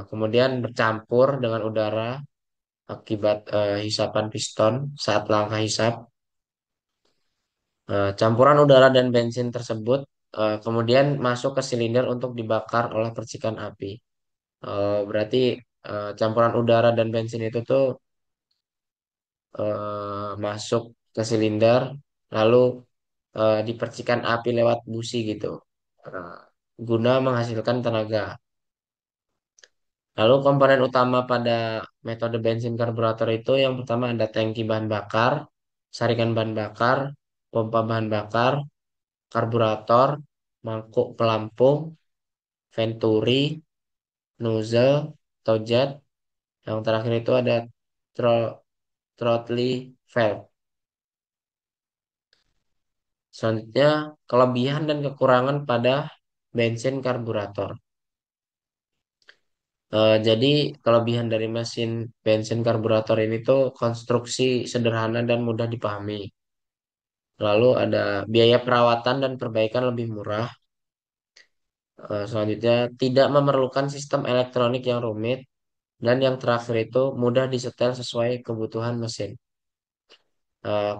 Kemudian bercampur dengan udara akibat hisapan piston saat langkah hisap. Campuran udara dan bensin tersebut kemudian masuk ke silinder untuk dibakar oleh percikan api. Berarti campuran udara dan bensin itu tuh masuk ke silinder, lalu dipercikan api lewat busi gitu, eh, guna menghasilkan tenaga. Lalu komponen utama pada metode bensin karburator itu yang pertama ada tangki bahan bakar, saringan bahan bakar, pompa bahan bakar, karburator, mangkuk pelampung, venturi, nozzle atau jet. Yang terakhir itu ada tro- throttle valve. Selanjutnya, kelebihan dan kekurangan pada bensin karburator. Jadi, kelebihan dari mesin bensin karburator ini tuh konstruksi sederhana dan mudah dipahami. Lalu ada biaya perawatan dan perbaikan lebih murah. Selanjutnya, tidak memerlukan sistem elektronik yang rumit. Dan yang terakhir itu mudah disetel sesuai kebutuhan mesin.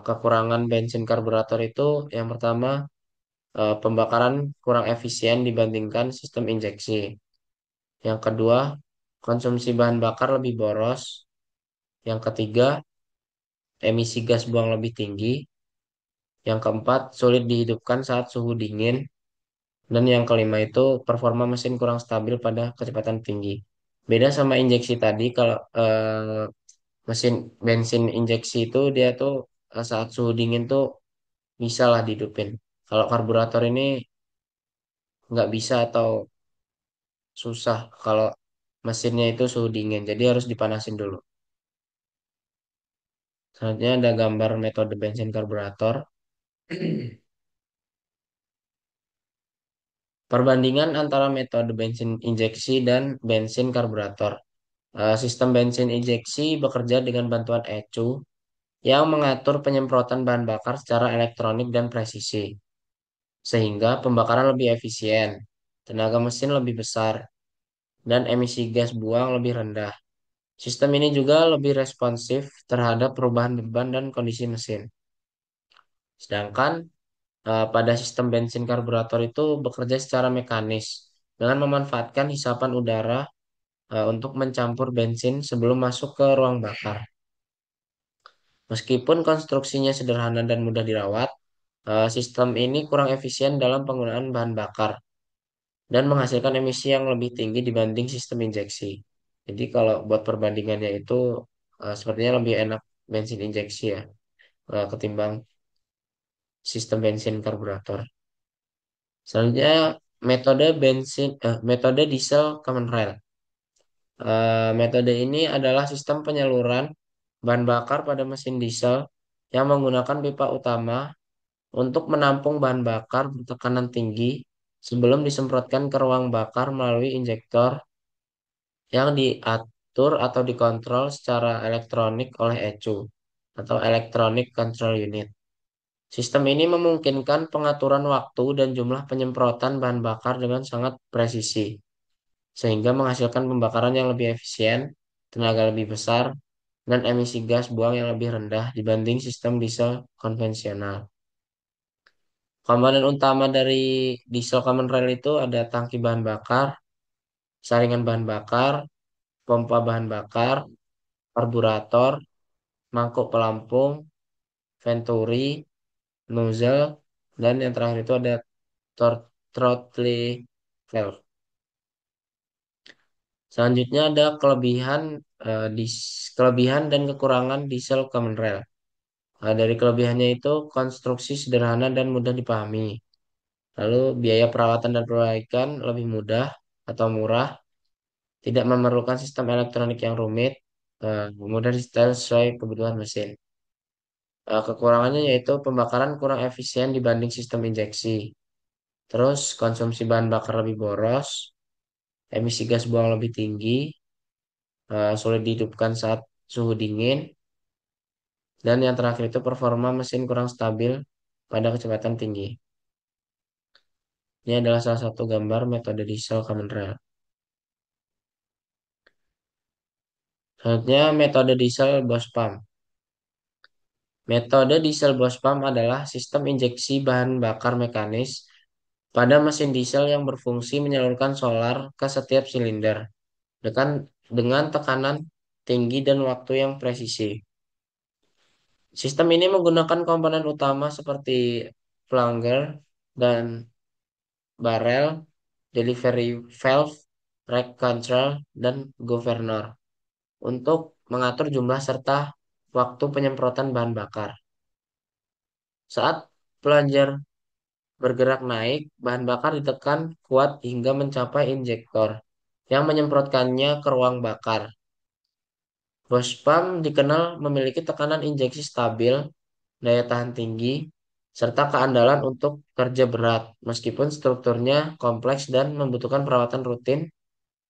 Kekurangan bensin karburator itu yang pertama, pembakaran kurang efisien dibandingkan sistem injeksi. Yang kedua, konsumsi bahan bakar lebih boros. Yang ketiga, emisi gas buang lebih tinggi. Yang keempat, sulit dihidupkan saat suhu dingin. Dan yang kelima itu, performa mesin kurang stabil pada kecepatan tinggi. Beda sama injeksi tadi, kalau mesin bensin injeksi itu dia tuh saat suhu dingin tuh bisa lah dihidupin. Kalau karburator ini nggak bisa atau susah kalau mesinnya itu suhu dingin, jadi harus dipanasin dulu. Selanjutnya ada gambar metode bensin karburator. Perbandingan antara metode bensin injeksi dan bensin karburator. Sistem bensin injeksi bekerja dengan bantuan ECU yang mengatur penyemprotan bahan bakar secara elektronik dan presisi, sehingga pembakaran lebih efisien, tenaga mesin lebih besar, dan emisi gas buang lebih rendah. Sistem ini juga lebih responsif terhadap perubahan beban dan kondisi mesin. Sedangkan pada sistem bensin karburator itu bekerja secara mekanis dengan memanfaatkan hisapan udara untuk mencampur bensin sebelum masuk ke ruang bakar. Meskipun konstruksinya sederhana dan mudah dirawat, sistem ini kurang efisien dalam penggunaan bahan bakar dan menghasilkan emisi yang lebih tinggi dibanding sistem injeksi. Jadi kalau buat perbandingannya itu sepertinya lebih enak bensin injeksi ya ketimbang sistem bensin karburator. Selanjutnya metode diesel common rail. Metode ini adalah sistem penyaluran bahan bakar pada mesin diesel yang menggunakan pipa utama untuk menampung bahan bakar bertekanan tinggi sebelum disemprotkan ke ruang bakar melalui injektor yang diatur atau dikontrol secara elektronik oleh ECU atau Electronic Control Unit. Sistem ini memungkinkan pengaturan waktu dan jumlah penyemprotan bahan bakar dengan sangat presisi, sehingga menghasilkan pembakaran yang lebih efisien, tenaga lebih besar, dan emisi gas buang yang lebih rendah dibanding sistem diesel konvensional. Komponen utama dari diesel common rail itu ada tangki bahan bakar, saringan bahan bakar, pompa bahan bakar, karburator, mangkuk pelampung, venturi, nozzle, dan yang terakhir itu ada throttle valve. Selanjutnya ada kelebihan dan kekurangan diesel common rail. Dari kelebihannya itu konstruksi sederhana dan mudah dipahami. Lalu biaya perawatan dan perbaikan lebih mudah atau murah, tidak memerlukan sistem elektronik yang rumit, mudah disetel sesuai kebutuhan mesin. Kekurangannya yaitu pembakaran kurang efisien dibanding sistem injeksi. Terus konsumsi bahan bakar lebih boros, emisi gas buang lebih tinggi, sulit dihidupkan saat suhu dingin, Dan yang terakhir itu performa mesin kurang stabil pada kecepatan tinggi. Ini adalah salah satu gambar metode diesel common rail. Selanjutnya metode diesel Bose pump. Metode diesel Bose pump adalah sistem injeksi bahan bakar mekanis pada mesin diesel yang berfungsi menyalurkan solar ke setiap silinder dengan tekanan tinggi dan waktu yang presisi. Sistem ini menggunakan komponen utama seperti plunger dan barrel, delivery valve, rack control, dan governor untuk mengatur jumlah serta waktu penyemprotan bahan bakar. Saat plunger bergerak naik, bahan bakar ditekan kuat hingga mencapai injektor yang menyemprotkannya ke ruang bakar. Bose pump dikenal memiliki tekanan injeksi stabil, daya tahan tinggi, serta keandalan untuk kerja berat, meskipun strukturnya kompleks dan membutuhkan perawatan rutin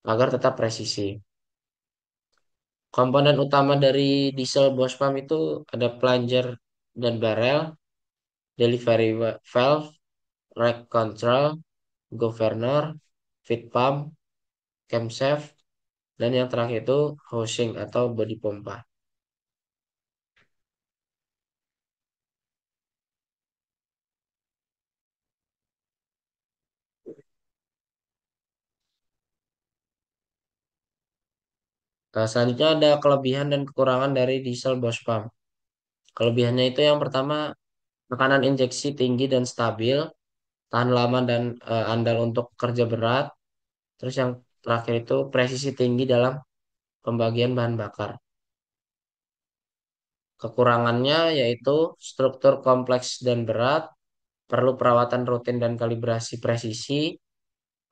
agar tetap presisi. Komponen utama dari diesel Bose pump itu ada plunger dan barrel, delivery valve, rack control, governor, feed pump, camshaft, dan yang terakhir itu housing atau bodi pompa. Nah, selanjutnya ada kelebihan dan kekurangan dari diesel Bose pump. Kelebihannya itu yang pertama, tekanan injeksi tinggi dan stabil, tahan lama dan andal untuk kerja berat. Terus yang terakhir itu presisi tinggi dalam pembagian bahan bakar. Kekurangannya yaitu struktur kompleks dan berat, perlu perawatan rutin dan kalibrasi presisi,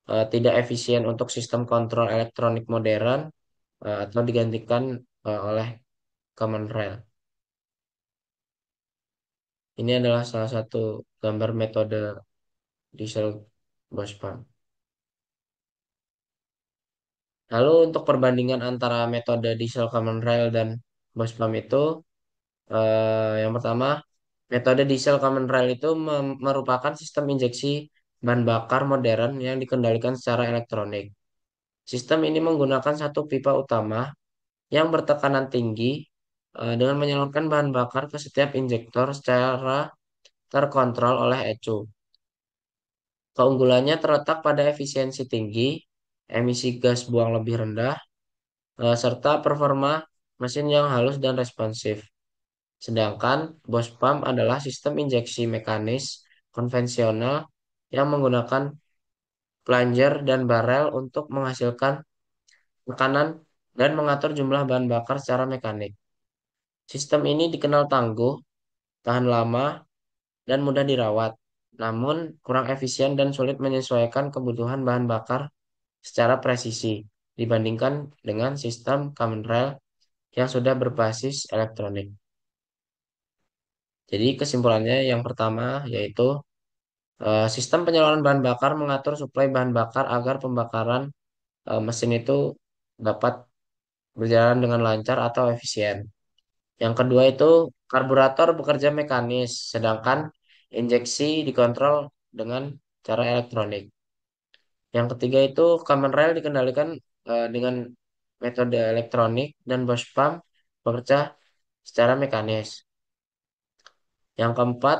tidak efisien untuk sistem kontrol elektronik modern, atau digantikan oleh common rail. Ini adalah salah satu gambar metode diesel Bose pump. Lalu untuk perbandingan antara metode diesel common rail dan Bose pump itu, yang pertama, metode diesel common rail itu merupakan sistem injeksi bahan bakar modern yang dikendalikan secara elektronik. Sistem ini menggunakan satu pipa utama yang bertekanan tinggi dengan menyalurkan bahan bakar ke setiap injektor secara terkontrol oleh ECU. Keunggulannya terletak pada efisiensi tinggi, emisi gas buang lebih rendah, serta performa mesin yang halus dan responsif. Sedangkan Bose pump adalah sistem injeksi mekanis konvensional yang menggunakan plunger dan barrel untuk menghasilkan tekanan dan mengatur jumlah bahan bakar secara mekanik. Sistem ini dikenal tangguh, tahan lama, dan mudah dirawat, namun kurang efisien dan sulit menyesuaikan kebutuhan bahan bakar secara presisi dibandingkan dengan sistem common rail yang sudah berbasis elektronik. Jadi kesimpulannya yang pertama yaitu sistem penyaluran bahan bakar mengatur suplai bahan bakar agar pembakaran mesin itu dapat berjalan dengan lancar atau efisien. Yang kedua itu karburator bekerja mekanis, sedangkan injeksi dikontrol dengan cara elektronik. Yang ketiga itu common rail dikendalikan dengan metode elektronik dan Bosch pump bekerja secara mekanis. Yang keempat,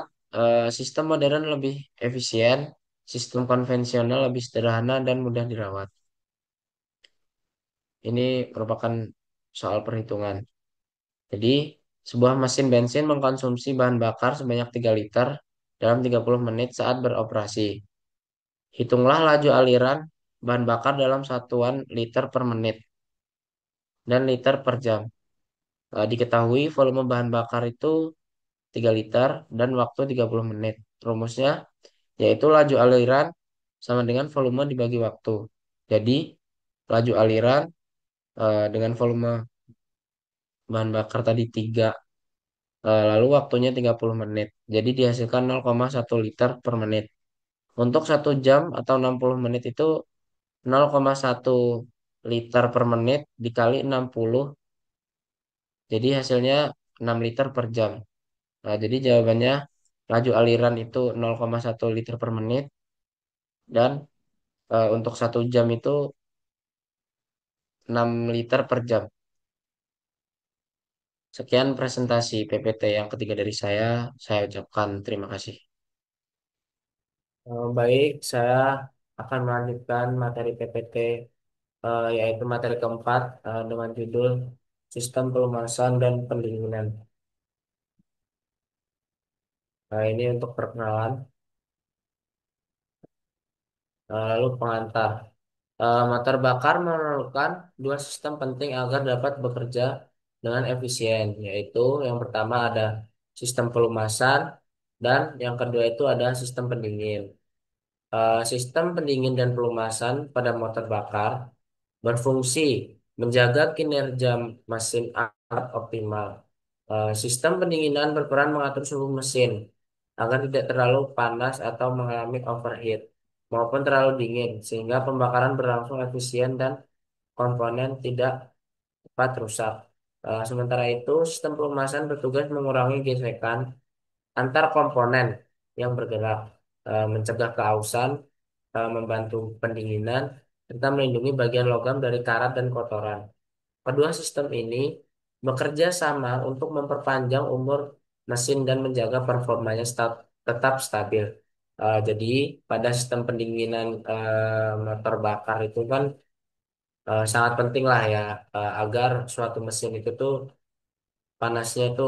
sistem modern lebih efisien, sistem konvensional lebih sederhana dan mudah dirawat. Ini merupakan soal perhitungan. Jadi, sebuah mesin bensin mengkonsumsi bahan bakar sebanyak 3 liter dalam 30 menit saat beroperasi. Hitunglah laju aliran bahan bakar dalam satuan liter per menit dan liter per jam. Diketahui volume bahan bakar itu 3 liter dan waktu 30 menit. Rumusnya yaitu laju aliran sama dengan volume dibagi waktu. Jadi, laju aliran dengan volume bahan bakar tadi 3, lalu waktunya 30 menit. Jadi dihasilkan 0,1 liter per menit. Untuk 1 jam atau 60 menit itu 0,1 liter per menit dikali 60. Jadi hasilnya 6 liter per jam. Nah, jadi jawabannya laju aliran itu 0,1 liter per menit dan untuk 1 jam itu 6 liter per jam. Sekian presentasi PPT yang ketiga dari saya ucapkan terima kasih. Baik, saya akan melanjutkan materi PPT yaitu materi keempat dengan judul Sistem Pelumasan dan Pendinginan. Nah, ini untuk perkenalan, lalu pengantar. Motor bakar memerlukan dua sistem penting agar dapat bekerja dengan efisien, yaitu yang pertama ada sistem pelumasan dan yang kedua itu ada sistem pendingin. Sistem pendingin dan pelumasan pada motor bakar berfungsi menjaga kinerja mesin agar optimal. Sistem pendinginan berperan mengatur suhu mesin agar tidak terlalu panas atau mengalami overheat maupun terlalu dingin sehingga pembakaran berlangsung efisien dan komponen tidak cepat rusak. Sementara itu, sistem pelumasan bertugas mengurangi gesekan antar komponen yang bergerak, mencegah keausan, membantu pendinginan, serta melindungi bagian logam dari karat dan kotoran. Kedua sistem ini bekerja sama untuk memperpanjang umur mesin dan menjaga performanya tetap stabil. Jadi pada sistem pendinginan motor bakar itu kan sangat penting lah ya agar suatu mesin itu tuh panasnya itu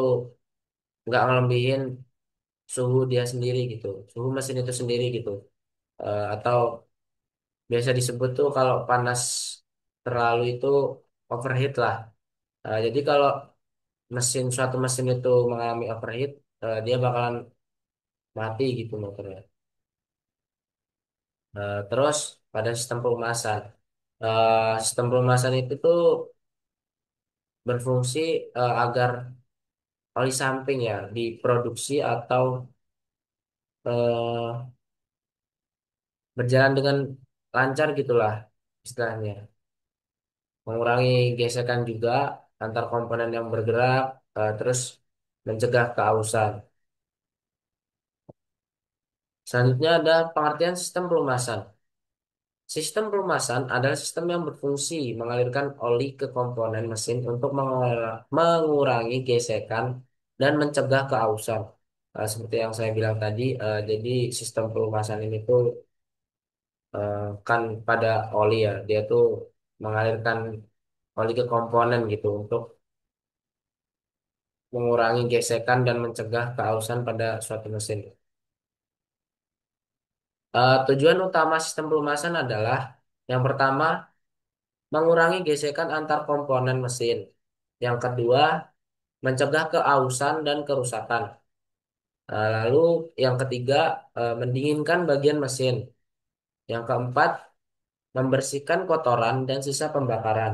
nggak ngelebihin suhu dia sendiri gitu, suhu mesin itu sendiri gitu. Atau biasa disebut tuh kalau panas terlalu itu overheat lah. Jadi kalau suatu mesin itu mengalami overheat, dia bakalan mati gitu motornya. Terus pada sistem pelumasan, sistem pelumasan itu tuh berfungsi agar oli samping ya diproduksi atau eh, berjalan dengan lancar gitulah istilahnya. Mengurangi gesekan juga antar komponen yang bergerak, terus mencegah keausan. Selanjutnya ada pengertian sistem pelumasan. Sistem pelumasan adalah sistem yang berfungsi mengalirkan oli ke komponen mesin untuk mengurangi gesekan dan mencegah keausan. Seperti yang saya bilang tadi, jadi sistem pelumasan ini tuh kan pada oli ya, dia tuh mengalirkan oli ke komponen gitu untuk mengurangi gesekan dan mencegah keausan pada suatu mesin. Tujuan utama sistem pelumasan adalah yang pertama mengurangi gesekan antar komponen mesin. Yang kedua, mencegah keausan dan kerusakan. Lalu yang ketiga, mendinginkan bagian mesin. Yang keempat, membersihkan kotoran dan sisa pembakaran.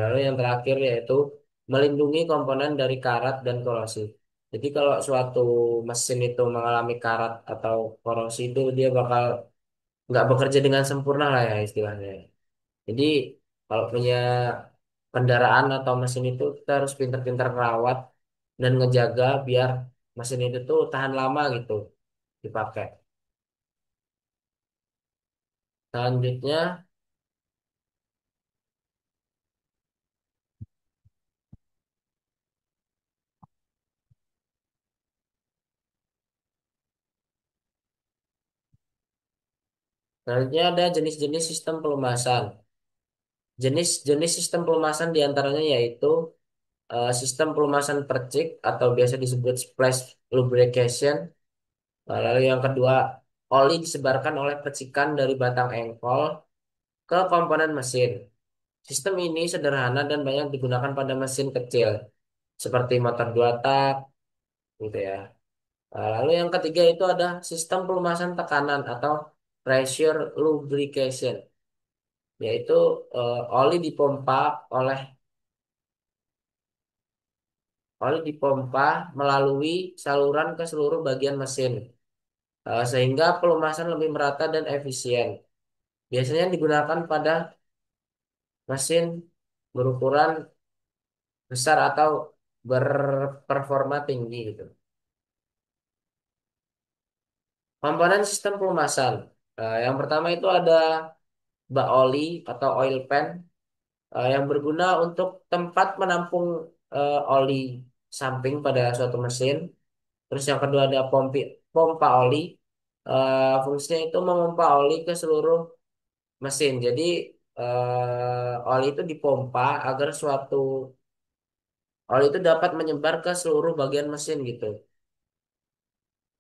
Lalu yang terakhir yaitu melindungi komponen dari karat dan korosi. Jadi kalau suatu mesin itu mengalami karat atau korosi itu dia bakal nggak bekerja dengan sempurna lah ya istilahnya. Jadi kalau punya kendaraan atau mesin itu kita harus pintar-pintar merawat dan ngejaga biar mesin itu tuh tahan lama gitu dipakai. Selanjutnya ada jenis-jenis sistem pelumasan. Jenis-jenis sistem pelumasan diantaranya yaitu sistem pelumasan percik atau biasa disebut splash lubrication. Lalu yang kedua, oli disebarkan oleh percikan dari batang engkol ke komponen mesin. Sistem ini sederhana dan banyak digunakan pada mesin kecil seperti motor dua tak gitu ya. Lalu yang ketiga itu ada sistem pelumasan tekanan atau pressure lubrication, yaitu oli dipompa oleh oli dipompa melalui saluran ke seluruh bagian mesin, sehingga pelumasan lebih merata dan efisien. Biasanya digunakan pada mesin berukuran besar atau berperforma tinggi gitu. Komponen sistem pelumasan. Yang pertama itu ada bak oli atau oil pan yang berguna untuk tempat menampung oli samping pada suatu mesin. Terus yang kedua ada pompa oli. Fungsinya itu memompa oli ke seluruh mesin. Jadi oli itu dipompa agar suatu oli itu dapat menyebar ke seluruh bagian mesin gitu.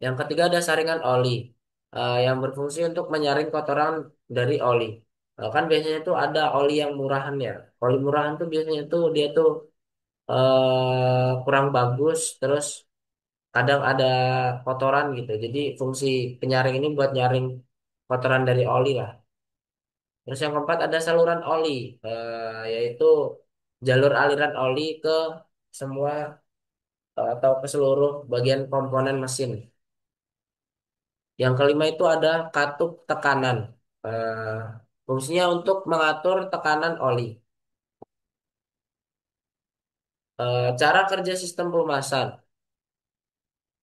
Yang ketiga ada saringan oli yang berfungsi untuk menyaring kotoran dari oli. Kan biasanya tuh ada oli yang murahan ya. Oli murahan tuh biasanya tuh dia tuh kurang bagus, terus kadang ada kotoran gitu. Jadi fungsi penyaring ini buat nyaring kotoran dari oli lah. Terus yang keempat ada saluran oli, yaitu jalur aliran oli ke semua atau ke seluruh bagian komponen mesin. Yang kelima itu ada katup tekanan. Eh, Fungsinya untuk mengatur tekanan oli. Cara kerja sistem pelumasan.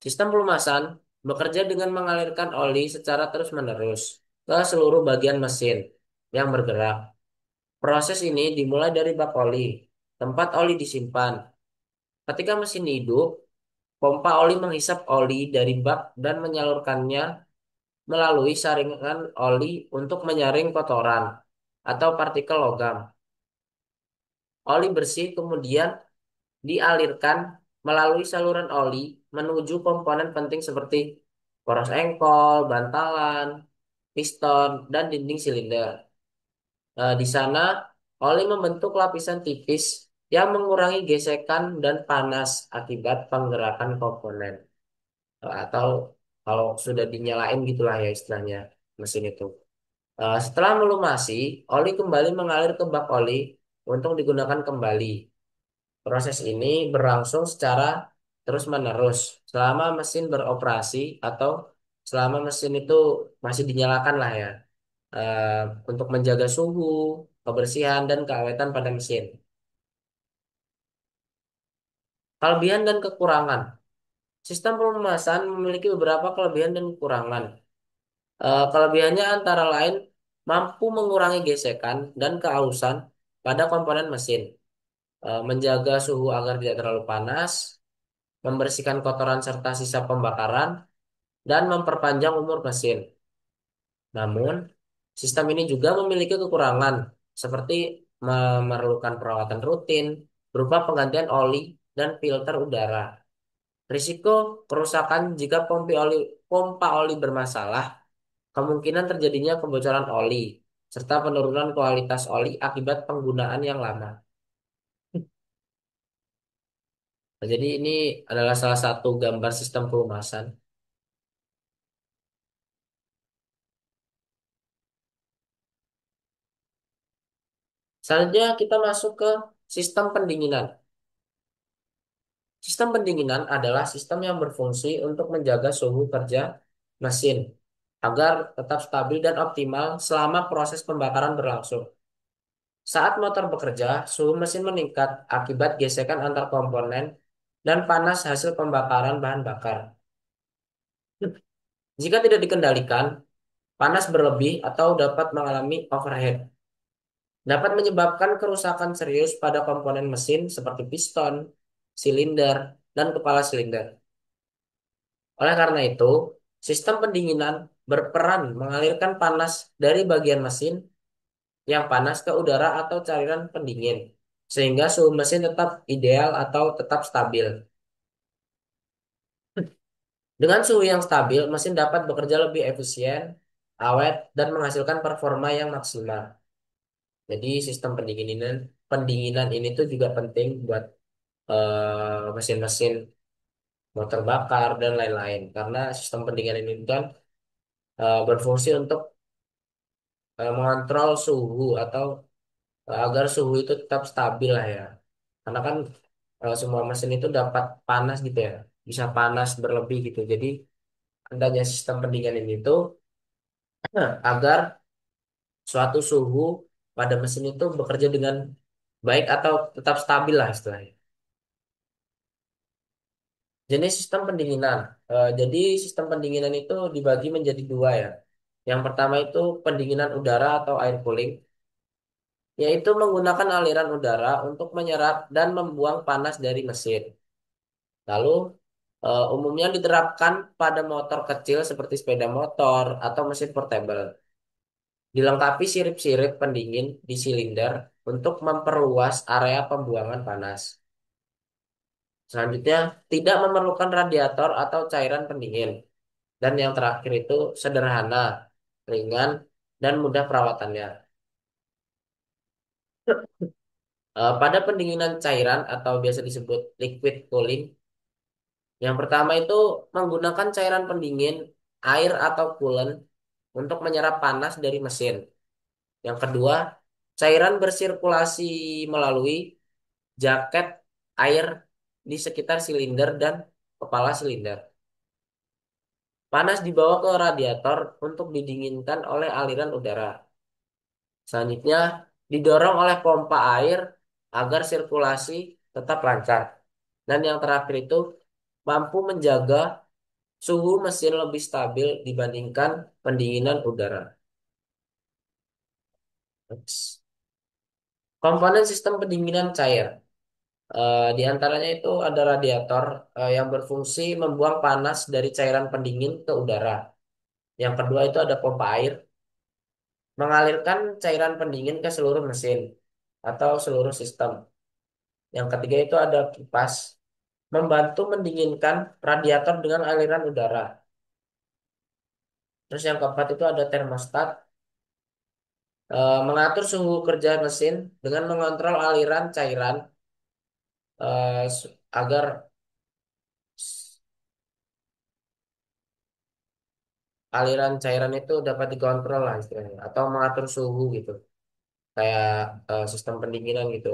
Sistem pelumasan bekerja dengan mengalirkan oli secara terus-menerus ke seluruh bagian mesin yang bergerak. Proses ini dimulai dari bak oli, tempat oli disimpan. Ketika mesin hidup, pompa oli menghisap oli dari bak dan menyalurkannya melalui saringan oli untuk menyaring kotoran atau partikel logam. Oli bersih kemudian dialirkan melalui saluran oli menuju komponen penting seperti poros engkol, bantalan, piston, dan dinding silinder. Di sana, oli membentuk lapisan tipis yang mengurangi gesekan dan panas akibat penggerakan komponen. Atau kalau sudah dinyalain gitulah ya istilahnya mesin itu. Setelah melumasi, oli kembali mengalir ke bak oli untuk digunakan kembali. Proses ini berlangsung secara terus-menerus selama mesin beroperasi atau selama mesin itu masih dinyalakan lah ya, eh, untuk menjaga suhu, kebersihan, dan keawetan pada mesin. Kelebihan dan kekurangan. Sistem pelumasan memiliki beberapa kelebihan dan kekurangan. Kelebihannya antara lain mampu mengurangi gesekan dan keausan pada komponen mesin, menjaga suhu agar tidak terlalu panas, membersihkan kotoran serta sisa pembakaran, dan memperpanjang umur mesin. Namun, sistem ini juga memiliki kekurangan, seperti memerlukan perawatan rutin berupa penggantian oli dan filter udara. Risiko kerusakan jika pompa oli bermasalah, kemungkinan terjadinya kebocoran oli, serta penurunan kualitas oli akibat penggunaan yang lama. Nah, jadi ini adalah salah satu gambar sistem pelumasan. Selanjutnya kita masuk ke sistem pendinginan. Sistem pendinginan adalah sistem yang berfungsi untuk menjaga suhu kerja mesin agar tetap stabil dan optimal selama proses pembakaran berlangsung. Saat motor bekerja, suhu mesin meningkat akibat gesekan antar komponen dan panas hasil pembakaran bahan bakar. Jika tidak dikendalikan, panas berlebih atau dapat mengalami overheat. Dapat menyebabkan kerusakan serius pada komponen mesin seperti piston, silinder, dan kepala silinder. Oleh karena itu, sistem pendinginan berperan mengalirkan panas dari bagian mesin yang panas ke udara atau cairan pendingin, sehingga suhu mesin tetap ideal atau tetap stabil. Dengan suhu yang stabil, mesin dapat bekerja lebih efisien, awet, dan menghasilkan performa yang maksimal. Jadi sistem pendinginan ini tuh juga penting buat mesin-mesin motor bakar dan lain-lain, karena sistem pendinginan ini kan berfungsi untuk mengontrol suhu atau agar suhu itu tetap stabil lah ya. Karena kan semua mesin itu dapat panas gitu ya, bisa panas berlebih gitu. Jadi adanya sistem pendinginan ini tuh agar suatu suhu pada mesin itu bekerja dengan baik atau tetap stabil lah istilahnya. Jenis sistem pendinginan. Jadi sistem pendinginan itu dibagi menjadi dua ya. Yang pertama itu pendinginan udara atau air cooling, yaitu menggunakan aliran udara untuk menyerap dan membuang panas dari mesin. Lalu umumnya diterapkan pada motor kecil seperti sepeda motor atau mesin portable. Dilengkapi sirip-sirip pendingin di silinder untuk memperluas area pembuangan panas. Selanjutnya, tidak memerlukan radiator atau cairan pendingin. Dan yang terakhir itu sederhana, ringan, dan mudah perawatannya. Pada pendinginan cairan atau biasa disebut liquid cooling, yang pertama itu menggunakan cairan pendingin, air atau coolant untuk menyerap panas dari mesin. Yang kedua, cairan bersirkulasi melalui jaket air di sekitar silinder dan kepala silinder. Panas dibawa ke radiator untuk didinginkan oleh aliran udara. Selanjutnya, didorong oleh pompa air agar sirkulasi tetap lancar. Dan yang terakhir itu, mampu menjaga suhu mesin lebih stabil dibandingkan pendinginan udara. Komponen sistem pendinginan cair. Di antaranya itu ada radiator yang berfungsi membuang panas dari cairan pendingin ke udara. Yang kedua itu ada pompa air, mengalirkan cairan pendingin ke seluruh mesin atau seluruh sistem. Yang ketiga itu ada kipas, membantu mendinginkan radiator dengan aliran udara. Terus yang keempat itu ada termostat, mengatur suhu kerja mesin dengan mengontrol aliran cairan agar aliran cairan itu dapat dikontrol lah istilahnya, atau mengatur suhu gitu, kayak sistem pendinginan gitu.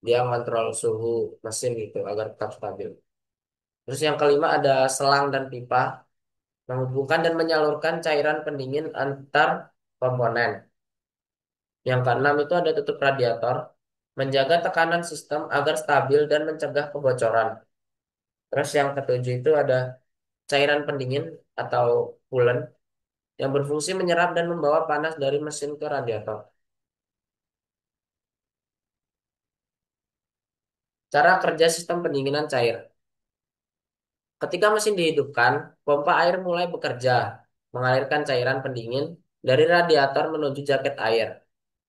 Dia mengontrol suhu mesin gitu agar tetap stabil. Terus yang kelima ada selang dan pipa, menghubungkan dan menyalurkan cairan pendingin antar komponen. Yang keenam itu ada tutup radiator, menjaga tekanan sistem agar stabil dan mencegah kebocoran. Terus yang ketujuh itu ada cairan pendingin atau coolant yang berfungsi menyerap dan membawa panas dari mesin ke radiator. Cara kerja sistem pendinginan cair. Ketika mesin dihidupkan, pompa air mulai bekerja, mengalirkan cairan pendingin dari radiator menuju jaket air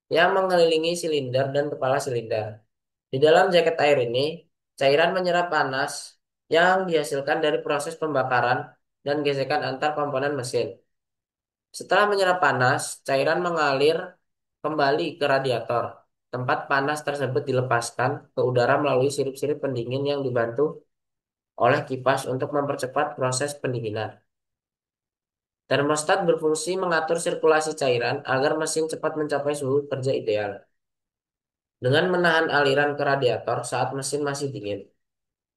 yang mengelilingi silinder dan kepala silinder. Di dalam jaket air ini, cairan menyerap panas yang dihasilkan dari proses pembakaran dan gesekan antar komponen mesin. Setelah menyerap panas, cairan mengalir kembali ke radiator. Tempat panas tersebut dilepaskan ke udara melalui sirip-sirip pendingin yang dibantu oleh kipas untuk mempercepat proses pendinginan. Termostat berfungsi mengatur sirkulasi cairan agar mesin cepat mencapai suhu kerja ideal dengan menahan aliran ke radiator saat mesin masih dingin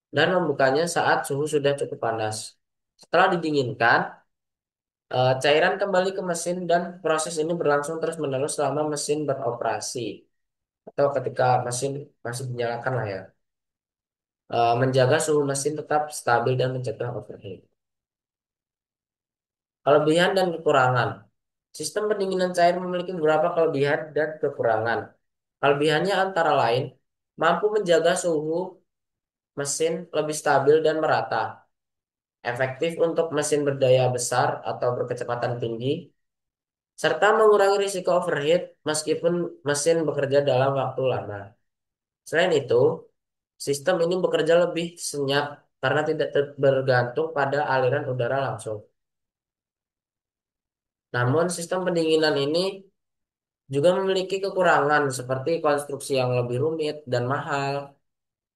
dan membukanya saat suhu sudah cukup panas. Setelah didinginkan, cairan kembali ke mesin dan proses ini berlangsung terus-menerus selama mesin beroperasi atau ketika mesin masih dinyalakan lah ya. Menjaga suhu mesin tetap stabil dan mencegah overheat. Kelebihan dan kekurangan. Sistem pendinginan cair memiliki beberapa kelebihan dan kekurangan. Kelebihannya antara lain mampu menjaga suhu mesin lebih stabil dan merata, efektif untuk mesin berdaya besar atau berkecepatan tinggi, serta mengurangi risiko overheat meskipun mesin bekerja dalam waktu lama. Selain itu, sistem ini bekerja lebih senyap karena tidak bergantung pada aliran udara langsung. Namun, sistem pendinginan ini juga memiliki kekurangan seperti konstruksi yang lebih rumit dan mahal,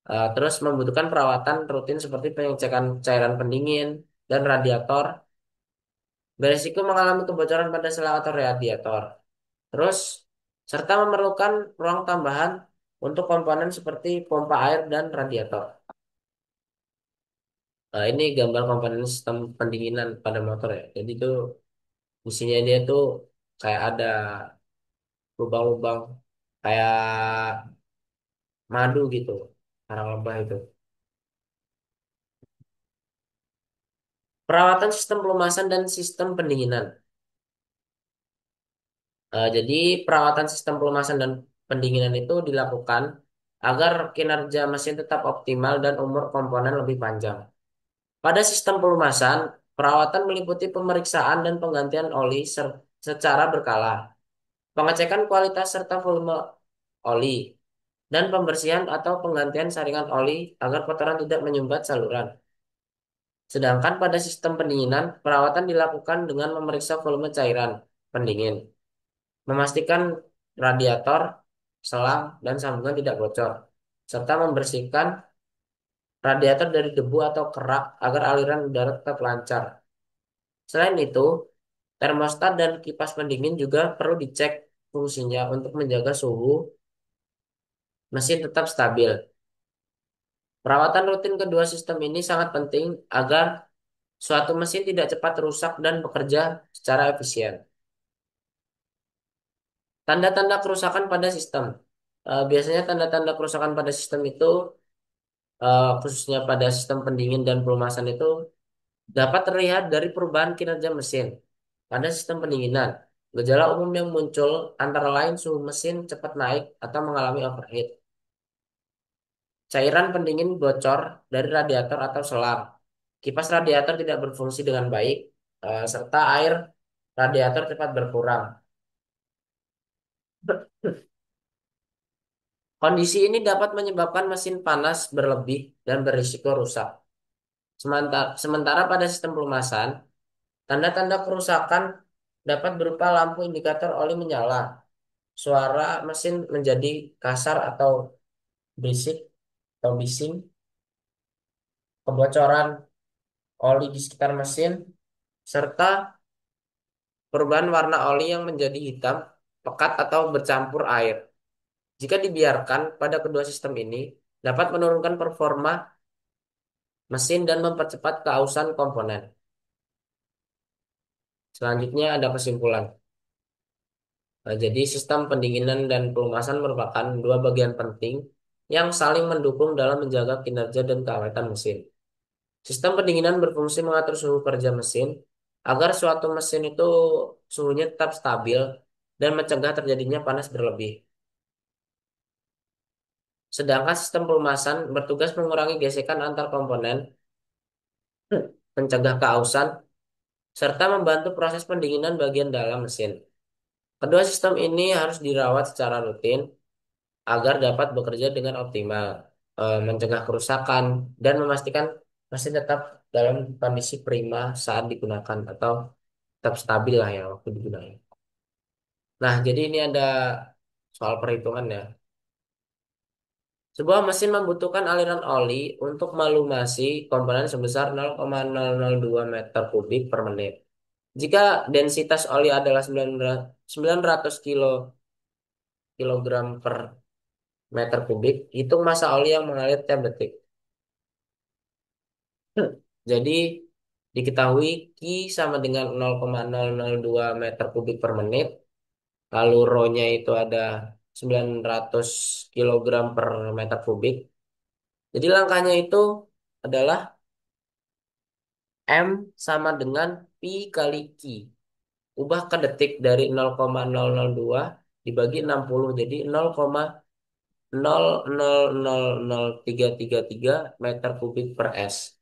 terus membutuhkan perawatan rutin seperti pengecekan cairan pendingin dan radiator, beresiko mengalami kebocoran pada selang atau radiator. Terus, serta memerlukan ruang tambahan untuk komponen seperti pompa air dan radiator. Ini gambar komponen sistem pendinginan pada motor ya. Jadi itu isinya dia tuh kayak ada lubang-lubang kayak madu gitu, sarang lebah itu. Perawatan sistem pelumasan dan sistem pendinginan. Jadi perawatan sistem pelumasan dan pendinginan itu dilakukan agar kinerja mesin tetap optimal dan umur komponen lebih panjang. Pada sistem pelumasan, perawatan meliputi pemeriksaan dan penggantian oli secara berkala, pengecekan kualitas serta volume oli, dan pembersihan atau penggantian saringan oli agar kotoran tidak menyumbat saluran. Sedangkan pada sistem pendinginan, perawatan dilakukan dengan memeriksa volume cairan pendingin, memastikan radiator, selang, dan sambungan tidak bocor, serta membersihkan radiator dari debu atau kerak agar aliran udara tetap lancar. Selain itu, termostat dan kipas pendingin juga perlu dicek fungsinya untuk menjaga suhu mesin tetap stabil. Perawatan rutin kedua sistem ini sangat penting agar suatu mesin tidak cepat rusak dan bekerja secara efisien. Tanda-tanda kerusakan pada sistem. Biasanya tanda-tanda kerusakan pada sistem itu, khususnya pada sistem pendingin dan pelumasan itu, dapat terlihat dari perubahan kinerja mesin. Pada sistem pendinginan, gejala umum yang muncul antara lain suhu mesin cepat naik atau mengalami overheat. Cairan pendingin bocor dari radiator atau selang. Kipas radiator tidak berfungsi dengan baik, serta air radiator cepat berkurang. Kondisi ini dapat menyebabkan mesin panas berlebih dan berisiko rusak. Sementara pada sistem pelumasan, tanda-tanda kerusakan dapat berupa lampu indikator oli menyala, suara mesin menjadi kasar atau berisik atau bising, kebocoran oli di sekitar mesin, serta perubahan warna oli yang menjadi hitam, pekat atau bercampur air. Jika dibiarkan pada kedua sistem ini, dapat menurunkan performa mesin dan mempercepat keausan komponen. Selanjutnya ada kesimpulan. Jadi sistem pendinginan dan pelumasan merupakan dua bagian penting yang saling mendukung dalam menjaga kinerja dan keawetan mesin. Sistem pendinginan berfungsi mengatur suhu kerja mesin agar suatu mesin itu suhunya tetap stabil dan mencegah terjadinya panas berlebih. Sedangkan sistem pelumasan bertugas mengurangi gesekan antar komponen, mencegah keausan, serta membantu proses pendinginan bagian dalam mesin. Kedua sistem ini harus dirawat secara rutin agar dapat bekerja dengan optimal, mencegah kerusakan, dan memastikan mesin tetap dalam kondisi prima saat digunakan atau tetap stabil lah ya waktu digunakan. Nah, jadi ini ada soal perhitungan ya. Sebuah mesin membutuhkan aliran oli untuk melumasi komponen sebesar 0,002 meter kubik per menit. Jika densitas oli adalah 900 kilogram per meter kubik, hitung massa oli yang mengalir tiap detik. Jadi diketahui Q sama dengan 0,002 meter kubik per menit, lalu ρ-nya itu ada 900 kilogram per meter kubik. Jadi langkahnya itu adalah M sama dengan Pi kali Q. Ubah ke detik dari 0,002 dibagi 60. Jadi 0,0000333 meter kubik per S.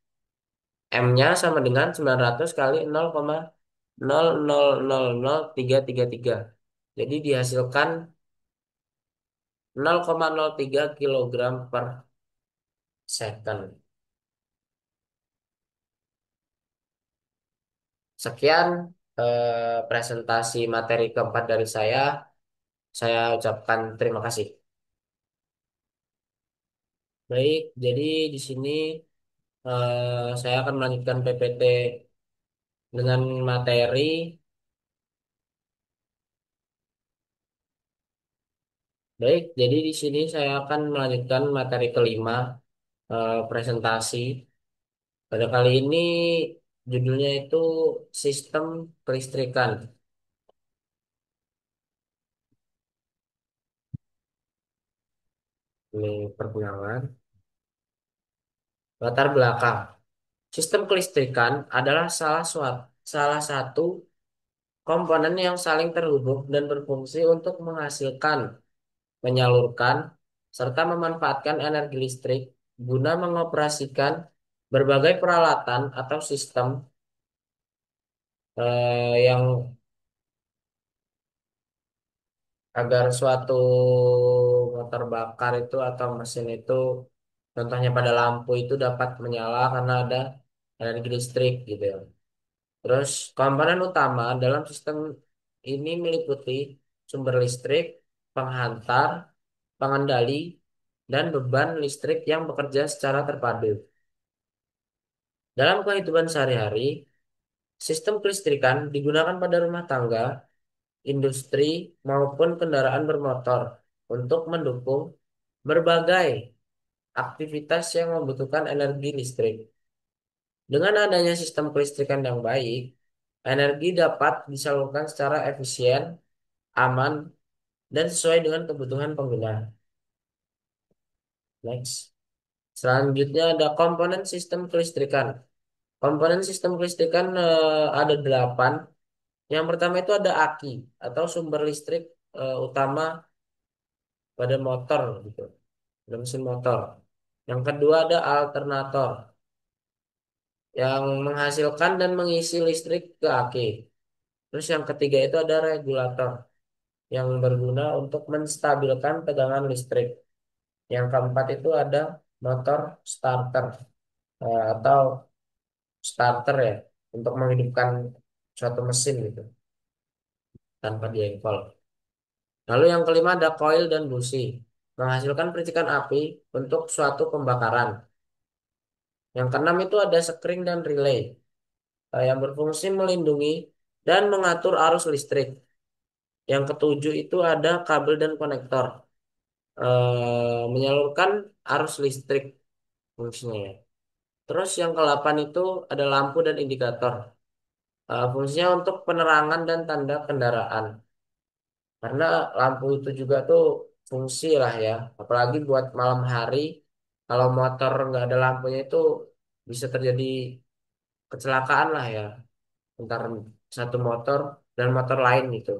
M-nya sama dengan 900 kali 0,0000333. Jadi dihasilkan 0,03 kilogram per second. Sekian presentasi materi keempat dari saya. Saya ucapkan terima kasih. Baik, jadi di sini saya akan melanjutkan PPT dengan materi. Baik, jadi di sini saya akan melanjutkan materi kelima, presentasi. Pada kali ini judulnya itu sistem kelistrikan. Ini perkenalan. Latar belakang. Sistem kelistrikan adalah salah satu komponen yang saling terhubung dan berfungsi untuk menghasilkan, menyalurkan, serta memanfaatkan energi listrik guna mengoperasikan berbagai peralatan atau sistem yang agar suatu motor bakar itu atau mesin itu, contohnya pada lampu itu dapat menyala karena ada energi listrik gitu ya. Terus komponen utama dalam sistem ini meliputi sumber listrik, penghantar, pengendali, dan beban listrik yang bekerja secara terpadu. Dalam kehidupan sehari-hari, sistem kelistrikan digunakan pada rumah tangga, industri, maupun kendaraan bermotor untuk mendukung berbagai aktivitas yang membutuhkan energi listrik. Dengan adanya sistem kelistrikan yang baik, energi dapat disalurkan secara efisien, aman, dan sesuai dengan kebutuhan pengguna. Next. Selanjutnya ada komponen sistem kelistrikan. Komponen sistem kelistrikan ada 8. Yang pertama itu ada aki atau sumber listrik utama pada motor gitu, pada mesin motor. Yang kedua ada alternator yang menghasilkan dan mengisi listrik ke aki. Terus yang ketiga itu ada regulator yang berguna untuk menstabilkan tegangan listrik. Yang keempat itu ada motor starter atau starter ya untuk menghidupkan suatu mesin gitu tanpa diengkol. Lalu yang kelima ada coil dan busi menghasilkan percikan api untuk suatu pembakaran. Yang keenam itu ada sekring dan relay yang berfungsi melindungi dan mengatur arus listrik. Yang ketujuh itu ada kabel dan konektor menyalurkan arus listrik fungsinya ya. Terus yang ke-8 itu ada lampu dan indikator. Fungsinya untuk penerangan dan tanda kendaraan. Karena lampu itu juga tuh fungsi lah ya. Apalagi buat malam hari, kalau motor nggak ada lampunya itu bisa terjadi kecelakaan lah ya. Antara satu motor dan motor lain gitu.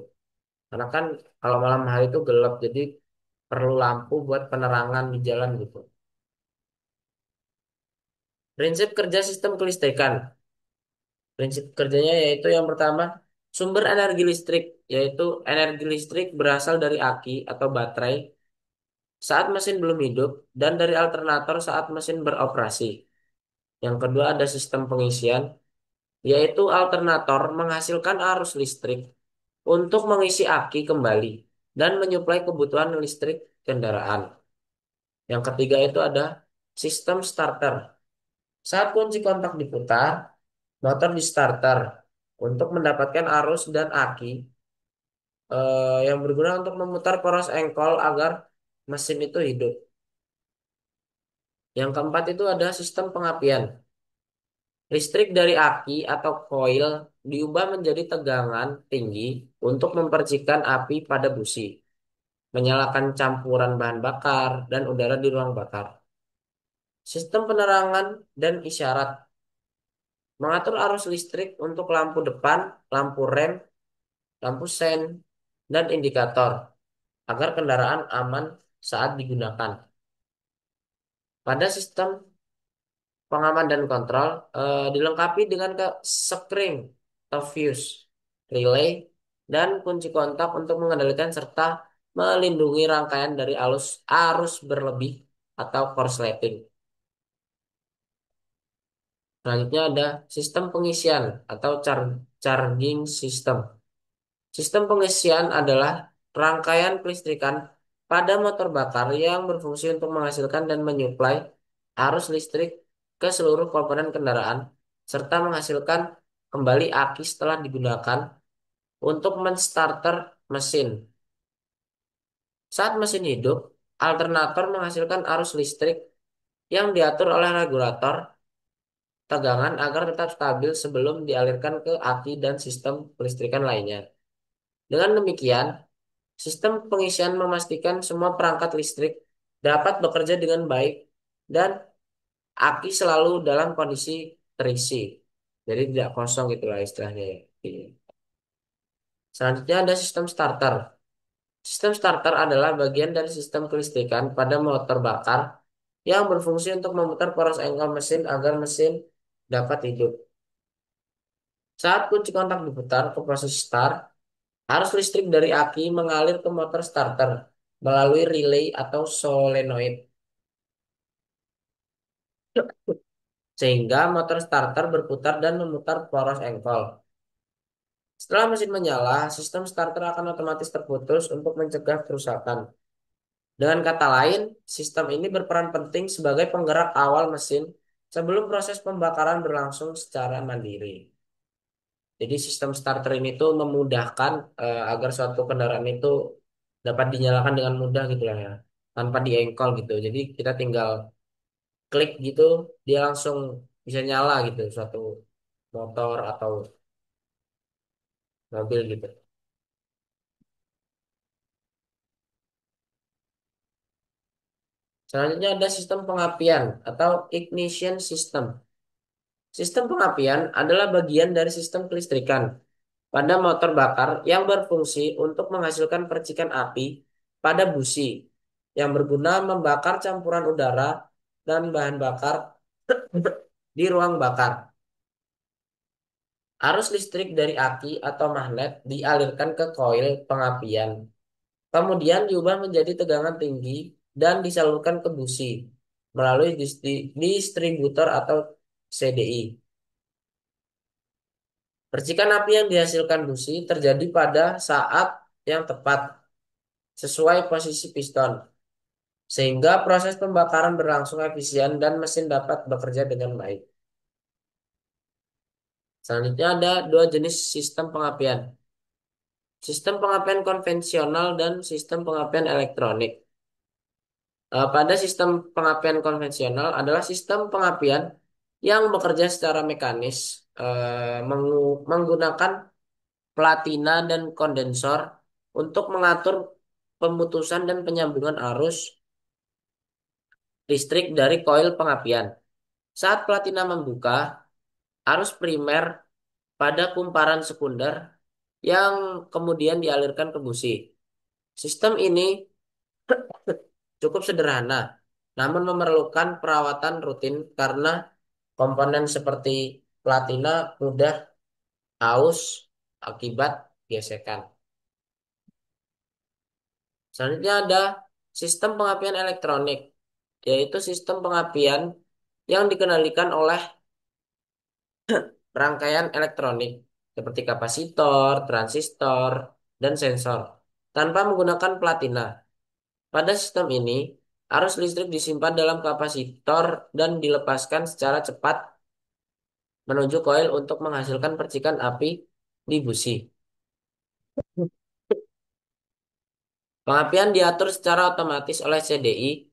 Karena kan kalau malam hari itu gelap, jadi perlu lampu buat penerangan di jalan gitu. Prinsip kerja sistem kelistrikan. Prinsip kerjanya yaitu yang pertama, sumber energi listrik, yaitu energi listrik berasal dari aki atau baterai saat mesin belum hidup dan dari alternator saat mesin beroperasi. Yang kedua ada sistem pengisian, yaitu alternator menghasilkan arus listrik untuk mengisi aki kembali dan menyuplai kebutuhan listrik kendaraan. Yang ketiga itu ada sistem starter. Saat kunci kontak diputar, motor di starter untuk mendapatkan arus dan aki yang berguna untuk memutar poros engkol agar mesin itu hidup. Yang keempat itu ada sistem pengapian. Listrik dari aki atau koil diubah menjadi tegangan tinggi untuk mempercikan api pada busi, menyalakan campuran bahan bakar dan udara di ruang bakar. Sistem penerangan dan isyarat mengatur arus listrik untuk lampu depan, lampu rem, lampu sen, dan indikator agar kendaraan aman saat digunakan. Pada sistem pengaman dan kontrol dilengkapi dengan sekring atau fuse, relay, dan kunci kontak untuk mengendalikan serta melindungi rangkaian dari arus berlebih atau korsleting. Selanjutnya ada sistem pengisian atau charging system. Sistem pengisian adalah rangkaian kelistrikan pada motor bakar yang berfungsi untuk menghasilkan dan menyuplai arus listrik ke seluruh komponen kendaraan, serta menghasilkan kembali aki setelah digunakan untuk menstarter mesin. Saat mesin hidup, alternator menghasilkan arus listrik yang diatur oleh regulator tegangan agar tetap stabil sebelum dialirkan ke aki dan sistem kelistrikan lainnya. Dengan demikian, sistem pengisian memastikan semua perangkat listrik dapat bekerja dengan baik dan aki selalu dalam kondisi terisi. Jadi tidak kosong gitulah istilahnya ya. Selanjutnya ada sistem starter. Sistem starter adalah bagian dari sistem kelistrikan pada motor bakar yang berfungsi untuk memutar poros engkol mesin agar mesin dapat hidup. Saat kunci kontak diputar ke proses start, arus listrik dari aki mengalir ke motor starter melalui relay atau solenoid, sehingga motor starter berputar dan memutar poros engkol. Setelah mesin menyala, sistem starter akan otomatis terputus untuk mencegah kerusakan. Dengan kata lain, sistem ini berperan penting sebagai penggerak awal mesin sebelum proses pembakaran berlangsung secara mandiri. Jadi sistem starter ini tuh memudahkan agar suatu kendaraan itu dapat dinyalakan dengan mudah gitu lah ya, tanpa diengkol gitu. Jadi kita tinggal klik gitu, dia langsung bisa nyala gitu suatu motor atau mobil gitu. Selanjutnya ada sistem pengapian atau ignition system. Sistem pengapian adalah bagian dari sistem kelistrikan pada motor bakar yang berfungsi untuk menghasilkan percikan api pada busi yang berguna membakar campuran udara dan bahan bakar di ruang bakar. Arus listrik dari aki atau magnet dialirkan ke koil pengapian, kemudian diubah menjadi tegangan tinggi dan disalurkan ke busi melalui distributor atau CDI. Percikan api yang dihasilkan busi terjadi pada saat yang tepat sesuai posisi piston, sehingga proses pembakaran berlangsung efisien dan mesin dapat bekerja dengan baik. Selanjutnya ada dua jenis sistem pengapian. Sistem pengapian konvensional dan sistem pengapian elektronik. Pada sistem pengapian konvensional adalah sistem pengapian yang bekerja secara mekanis, menggunakan platina dan kondensor untuk mengatur pemutusan dan penyambungan arus listrik dari koil pengapian. Saat platina membuka, arus primer pada kumparan sekunder yang kemudian dialirkan ke busi. Sistem ini cukup sederhana, namun memerlukan perawatan rutin karena komponen seperti platina mudah aus akibat gesekan. Selanjutnya ada sistem pengapian elektronik, yaitu sistem pengapian yang dikendalikan oleh rangkaian elektronik seperti kapasitor, transistor, dan sensor tanpa menggunakan platina. Pada sistem ini, arus listrik disimpan dalam kapasitor dan dilepaskan secara cepat menuju koil untuk menghasilkan percikan api di busi. Pengapian diatur secara otomatis oleh CDI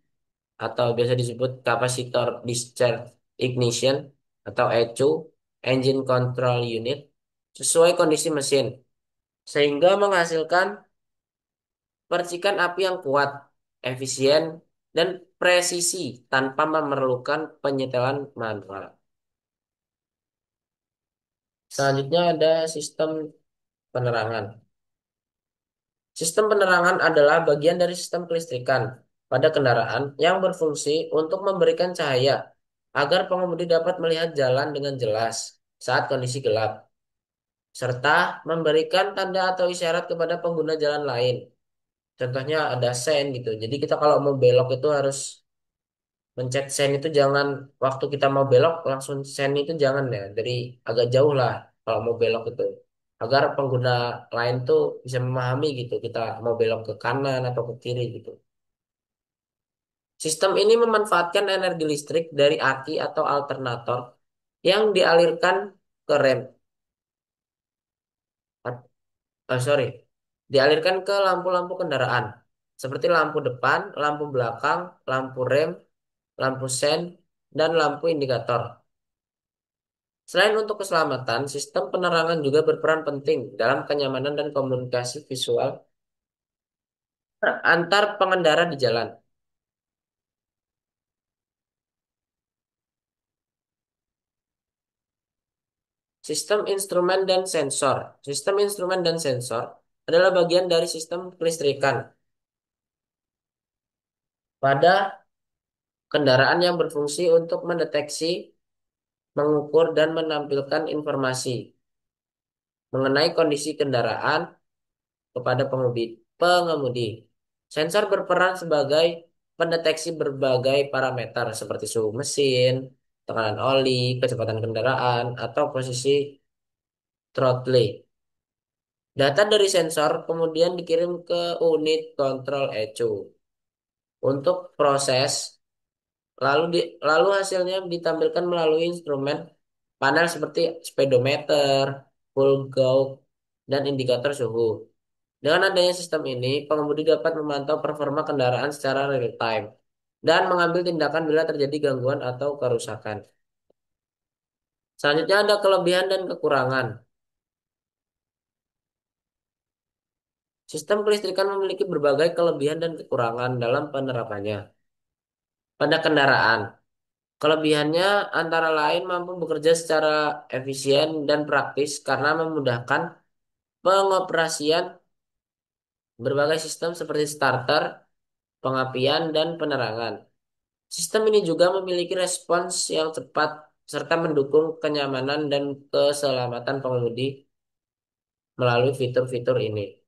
atau biasa disebut kapasitor discharge ignition atau ECU, engine control unit, sesuai kondisi mesin, sehingga menghasilkan percikan api yang kuat, efisien, dan presisi tanpa memerlukan penyetelan manual. Selanjutnya ada sistem penerangan. Sistem penerangan adalah bagian dari sistem kelistrikan pada kendaraan yang berfungsi untuk memberikan cahaya agar pengemudi dapat melihat jalan dengan jelas saat kondisi gelap, serta memberikan tanda atau isyarat kepada pengguna jalan lain. Contohnya ada sen gitu. Jadi kita kalau mau belok itu harus mencet sen itu jangan waktu kita mau belok langsung sen itu jangan ya. Dari agak jauh lah kalau mau belok itu. Agar pengguna lain tuh bisa memahami gitu kita mau belok ke kanan atau ke kiri gitu. Sistem ini memanfaatkan energi listrik dari aki atau alternator yang dialirkan ke rem. Sorry, dialirkan ke lampu-lampu kendaraan seperti lampu depan, lampu belakang, lampu rem, lampu sen, dan lampu indikator. Selain untuk keselamatan, sistem penerangan juga berperan penting dalam kenyamanan dan komunikasi visual antar pengendara di jalan. Sistem instrumen dan sensor. Sistem instrumen dan sensor adalah bagian dari sistem kelistrikan pada kendaraan yang berfungsi untuk mendeteksi, mengukur, dan menampilkan informasi mengenai kondisi kendaraan kepada pengemudi. Sensor berperan sebagai pendeteksi berbagai parameter seperti suhu mesin, tekanan oli, kecepatan kendaraan, atau posisi throttle. Data dari sensor kemudian dikirim ke unit kontrol ECU untuk proses, lalu hasilnya ditampilkan melalui instrumen panel seperti speedometer, full gauge, dan indikator suhu. Dengan adanya sistem ini, pengemudi dapat memantau performa kendaraan secara real time dan mengambil tindakan bila terjadi gangguan atau kerusakan. Selanjutnya ada kelebihan dan kekurangan. Sistem kelistrikan memiliki berbagai kelebihan dan kekurangan dalam penerapannya. Pada kendaraan, kelebihannya antara lain mampu bekerja secara efisien dan praktis karena memudahkan pengoperasian berbagai sistem seperti starter, pengapian, dan penerangan. Sistem ini juga memiliki respons yang cepat serta mendukung kenyamanan dan keselamatan pengemudi melalui fitur-fitur ini,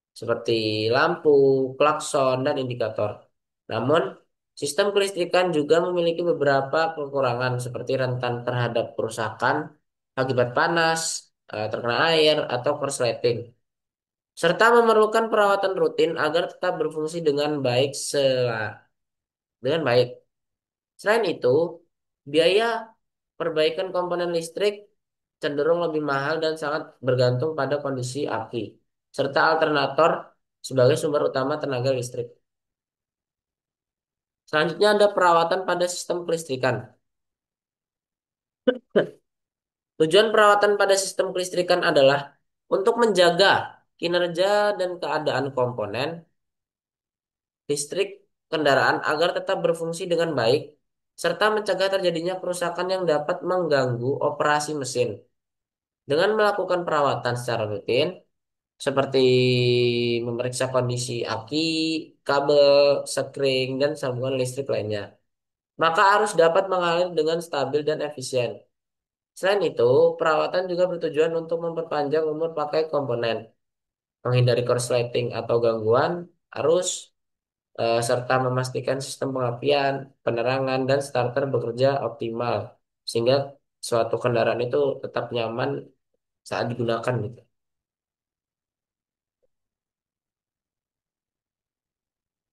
seperti lampu, klakson, dan indikator. Namun, sistem kelistrikan juga memiliki beberapa kekurangan seperti rentan terhadap kerusakan akibat panas, terkena air, atau korsleting, serta memerlukan perawatan rutin agar tetap berfungsi dengan baik. Selain itu, biaya perbaikan komponen listrik cenderung lebih mahal dan sangat bergantung pada kondisi aki, serta alternator sebagai sumber utama tenaga listrik. Selanjutnya ada perawatan pada sistem kelistrikan. Tujuan perawatan pada sistem kelistrikan adalah untuk menjaga kinerja dan keadaan komponen listrik kendaraan agar tetap berfungsi dengan baik, serta mencegah terjadinya kerusakan yang dapat mengganggu operasi mesin. Dengan melakukan perawatan secara rutin, seperti memeriksa kondisi aki, kabel, sekring, dan sambungan listrik lainnya, maka arus dapat mengalir dengan stabil dan efisien. Selain itu, perawatan juga bertujuan untuk memperpanjang umur pakai komponen, menghindari korsleting atau gangguan arus, serta memastikan sistem pengapian, penerangan, dan starter bekerja optimal, sehingga suatu kendaraan itu tetap nyaman saat digunakan gitu.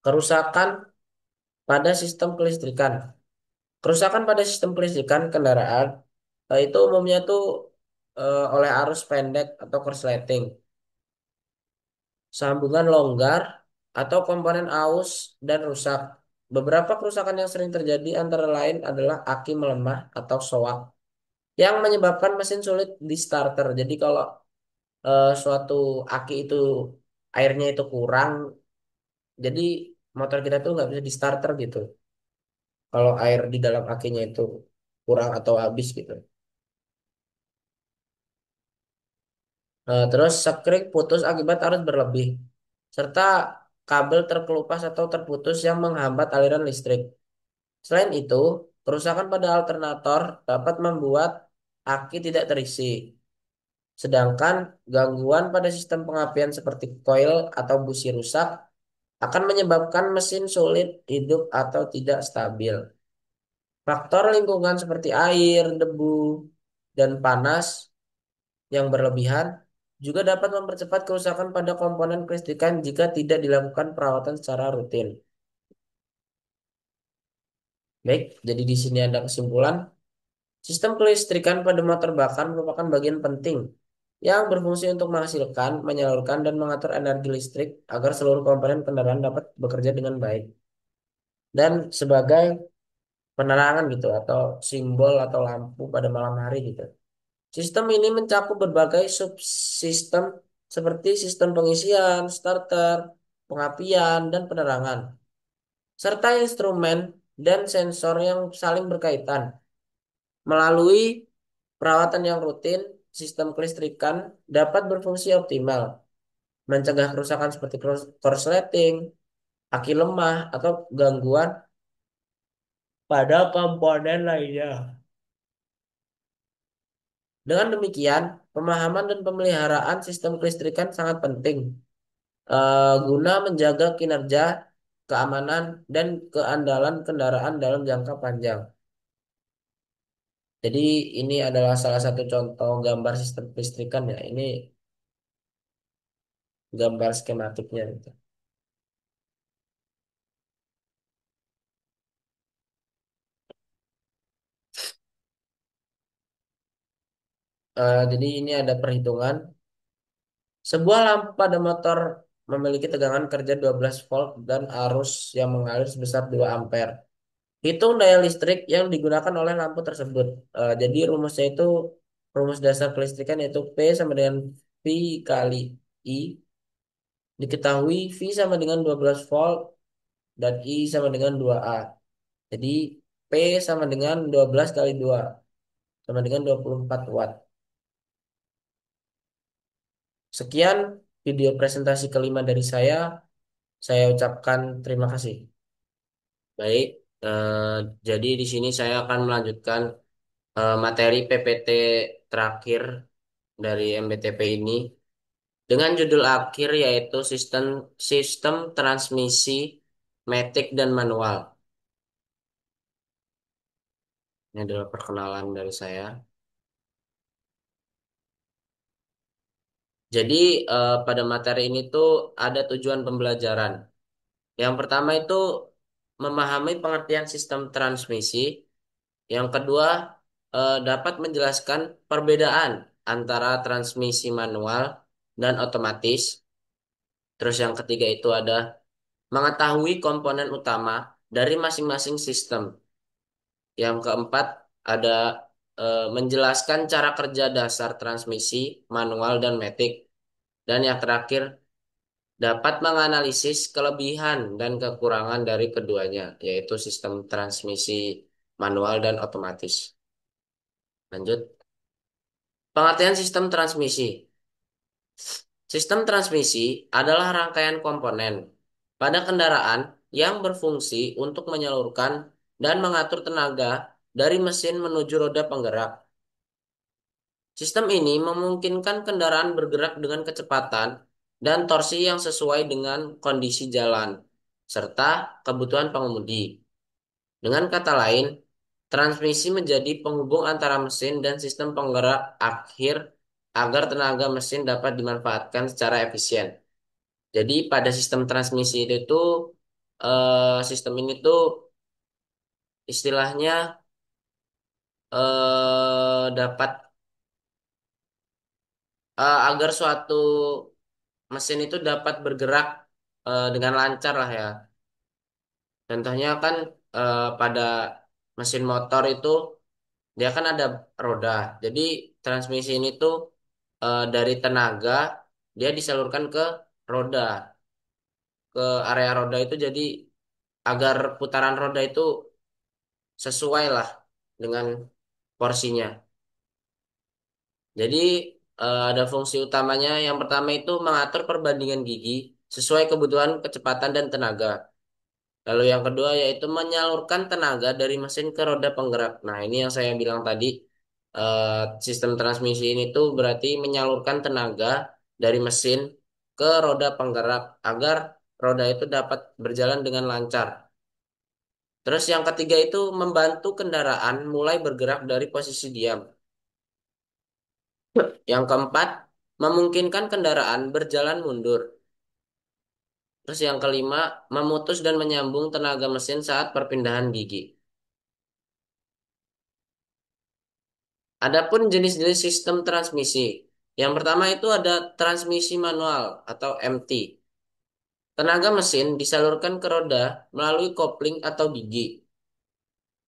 Kerusakan pada sistem kelistrikan. Kerusakan pada sistem kelistrikan kendaraan itu umumnya tuh oleh arus pendek atau korsleting, sambungan longgar, atau komponen aus dan rusak. Beberapa kerusakan yang sering terjadi antara lain adalah aki melemah atau soak yang menyebabkan mesin sulit di starter. Jadi kalau suatu aki itu airnya itu kurang, jadi motor kita tuh nggak bisa di starter gitu. Kalau air di dalam akinya itu kurang atau habis gitu. Terus sekring putus akibat arus berlebih, serta kabel terkelupas atau terputus yang menghambat aliran listrik. Selain itu, kerusakan pada alternator dapat membuat aki tidak terisi. Sedangkan gangguan pada sistem pengapian seperti koil atau busi rusak akan menyebabkan mesin sulit hidup atau tidak stabil. Faktor lingkungan seperti air, debu, dan panas yang berlebihan juga dapat mempercepat kerusakan pada komponen kelistrikan jika tidak dilakukan perawatan secara rutin. Baik, jadi di sini ada kesimpulan. Sistem kelistrikan pada motor bakar merupakan bagian penting yang berfungsi untuk menghasilkan, menyalurkan, dan mengatur energi listrik agar seluruh komponen kendaraan dapat bekerja dengan baik. Dan sebagai penerangan gitu atau simbol atau lampu pada malam hari gitu. Sistem ini mencakup berbagai subsistem seperti sistem pengisian, starter, pengapian, dan penerangan, serta instrumen dan sensor yang saling berkaitan. Melalui Perawatan yang rutin, sistem kelistrikan dapat berfungsi optimal, mencegah kerusakan seperti korsleting, aki lemah, atau gangguan pada komponen lainnya. Dengan demikian, pemahaman dan pemeliharaan sistem kelistrikan sangat penting guna menjaga kinerja, keamanan, dan keandalan kendaraan dalam jangka panjang. Jadi ini adalah salah satu contoh gambar sistem kelistrikan ya. Ini gambar skematiknya gitu. Jadi ini ada perhitungan. Sebuah lampu pada motor memiliki tegangan kerja 12 volt dan arus yang mengalir sebesar 2 ampere. Hitung daya listrik yang digunakan oleh lampu tersebut. Jadi rumusnya itu rumus dasar kelistrikan yaitu P sama dengan V kali I. Diketahui V sama dengan 12 volt dan I sama dengan 2A. Jadi P sama dengan 12 kali 2 sama dengan 24 watt. Sekian video presentasi kelima dari saya. Saya ucapkan terima kasih. Baik, jadi di sini saya akan melanjutkan materi PPT terakhir dari MBTP ini dengan judul akhir yaitu sistem sistem transmisi matic dan manual. Ini adalah perkenalan dari saya. Jadi pada materi ini tuh ada tujuan pembelajaran. Yang pertama itu memahami pengertian sistem transmisi. Yang kedua dapat menjelaskan perbedaan antara transmisi manual dan otomatis. Terus yang ketiga itu ada mengetahui komponen utama dari masing-masing sistem. Yang keempat ada menjelaskan cara kerja dasar transmisi manual dan matic. Dan yang terakhir dapat menganalisis kelebihan dan kekurangan dari keduanya, yaitu sistem transmisi manual dan otomatis. Lanjut. Pengertian sistem transmisi. Sistem transmisi adalah rangkaian komponen pada kendaraan yang berfungsi untuk menyalurkan dan mengatur tenaga dari mesin menuju roda penggerak. Sistem ini memungkinkan kendaraan bergerak dengan kecepatan dan torsi yang sesuai dengan kondisi jalan, serta kebutuhan pengemudi. Dengan kata lain, transmisi menjadi penghubung antara mesin dan sistem penggerak akhir agar tenaga mesin dapat dimanfaatkan secara efisien. Jadi pada sistem transmisi itu tuh sistem ini tuh istilahnya dapat agar suatu mesin itu dapat bergerak dengan lancar lah ya. Contohnya kan pada mesin motor itu dia kan ada roda. Jadi transmisi ini tuh dari tenaga dia disalurkan ke roda, ke area roda itu jadi agar putaran roda itu sesuai lah dengan porsinya. Jadi ada fungsi utamanya. Yang pertama itu mengatur perbandingan gigi sesuai kebutuhan kecepatan dan tenaga. Lalu yang kedua yaitu menyalurkan tenaga dari mesin ke roda penggerak. Nah, ini yang saya bilang tadi, sistem transmisi ini tuh berarti menyalurkan tenaga dari mesin ke roda penggerak agar roda itu dapat berjalan dengan lancar. Terus yang ketiga itu membantu kendaraan mulai bergerak dari posisi diam. Yang keempat, memungkinkan kendaraan berjalan mundur. Terus yang kelima, memutus dan menyambung tenaga mesin saat perpindahan gigi. Adapun jenis-jenis sistem transmisi. Yang pertama itu ada transmisi manual atau MT. Tenaga mesin disalurkan ke roda melalui kopling atau gigi.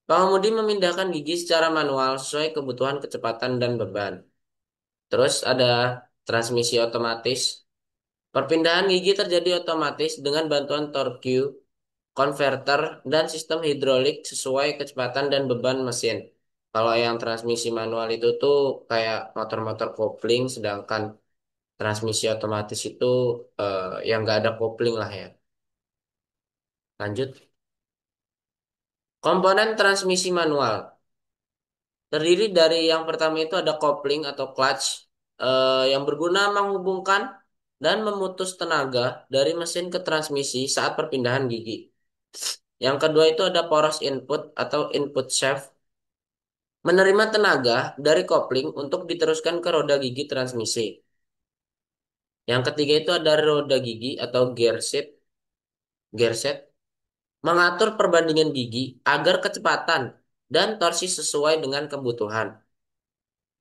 Pengemudi memindahkan gigi secara manual sesuai kebutuhan kecepatan dan beban. Terus ada transmisi otomatis. Perpindahan gigi terjadi otomatis dengan bantuan torque, konverter, dan sistem hidrolik sesuai kecepatan dan beban mesin. Kalau yang transmisi manual itu tuh kayak motor-motor kopling, sedangkan transmisi otomatis itu yang nggak ada kopling lah ya. Lanjut. Komponen transmisi manual terdiri dari yang pertama itu ada kopling atau clutch yang berguna menghubungkan dan memutus tenaga dari mesin ke transmisi saat perpindahan gigi. Yang kedua itu ada poros input atau input shaft, menerima tenaga dari kopling untuk diteruskan ke roda gigi transmisi. Yang ketiga itu ada roda gigi atau gearset, mengatur perbandingan gigi agar kecepatan dan torsi sesuai dengan kebutuhan.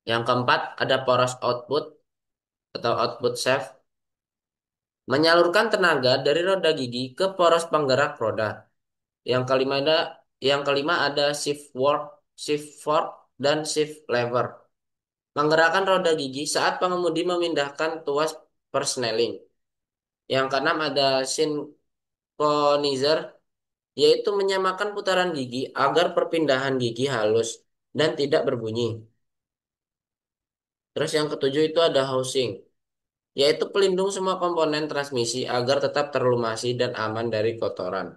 Yang keempat ada poros output atau output shaft, menyalurkan tenaga dari roda gigi ke poros penggerak roda. Yang kelima ada shift fork dan shift lever, menggerakkan roda gigi saat pengemudi memindahkan tuas persneling. Yang keenam ada synchronizer, yaitu menyamakan putaran gigi agar perpindahan gigi halus dan tidak berbunyi. Terus yang ketujuh itu ada housing, yaitu pelindung semua komponen transmisi agar tetap terlumasi dan aman dari kotoran.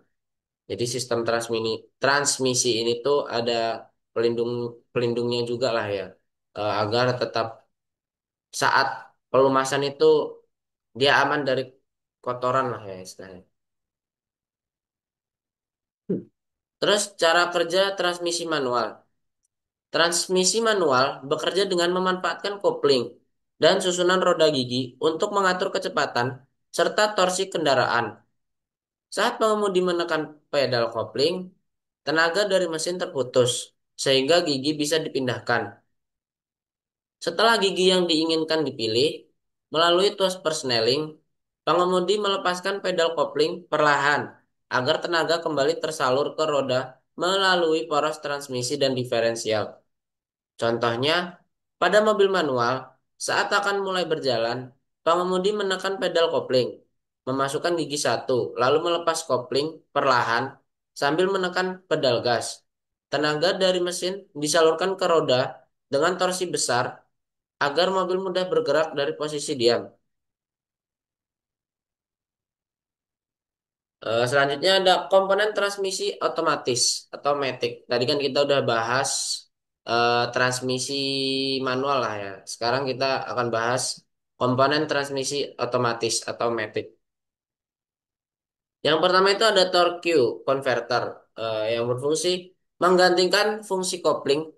Jadi sistem transmisi ini tuh ada pelindung pelindungnya juga lah ya. Agar tetap saat pelumasan itu dia aman dari kotoran lah ya istilahnya. Terus cara kerja transmisi manual. Transmisi manual bekerja dengan memanfaatkan kopling dan susunan roda gigi untuk mengatur kecepatan serta torsi kendaraan. Saat pengemudi menekan pedal kopling, tenaga dari mesin terputus sehingga gigi bisa dipindahkan. Setelah gigi yang diinginkan dipilih, melalui tuas persneling, pengemudi melepaskan pedal kopling perlahan agar tenaga kembali tersalur ke roda melalui poros transmisi dan diferensial. Contohnya, pada mobil manual, saat akan mulai berjalan, pengemudi menekan pedal kopling, memasukkan gigi satu, lalu melepas kopling perlahan sambil menekan pedal gas. Tenaga dari mesin disalurkan ke roda dengan torsi besar agar mobil mudah bergerak dari posisi diam. Selanjutnya ada komponen transmisi otomatis atau matic. Tadi kan kita udah bahas transmisi manual lah ya. Sekarang kita akan bahas komponen transmisi otomatis atau matic. Yang pertama itu ada torque converter yang berfungsi menggantikan fungsi kopling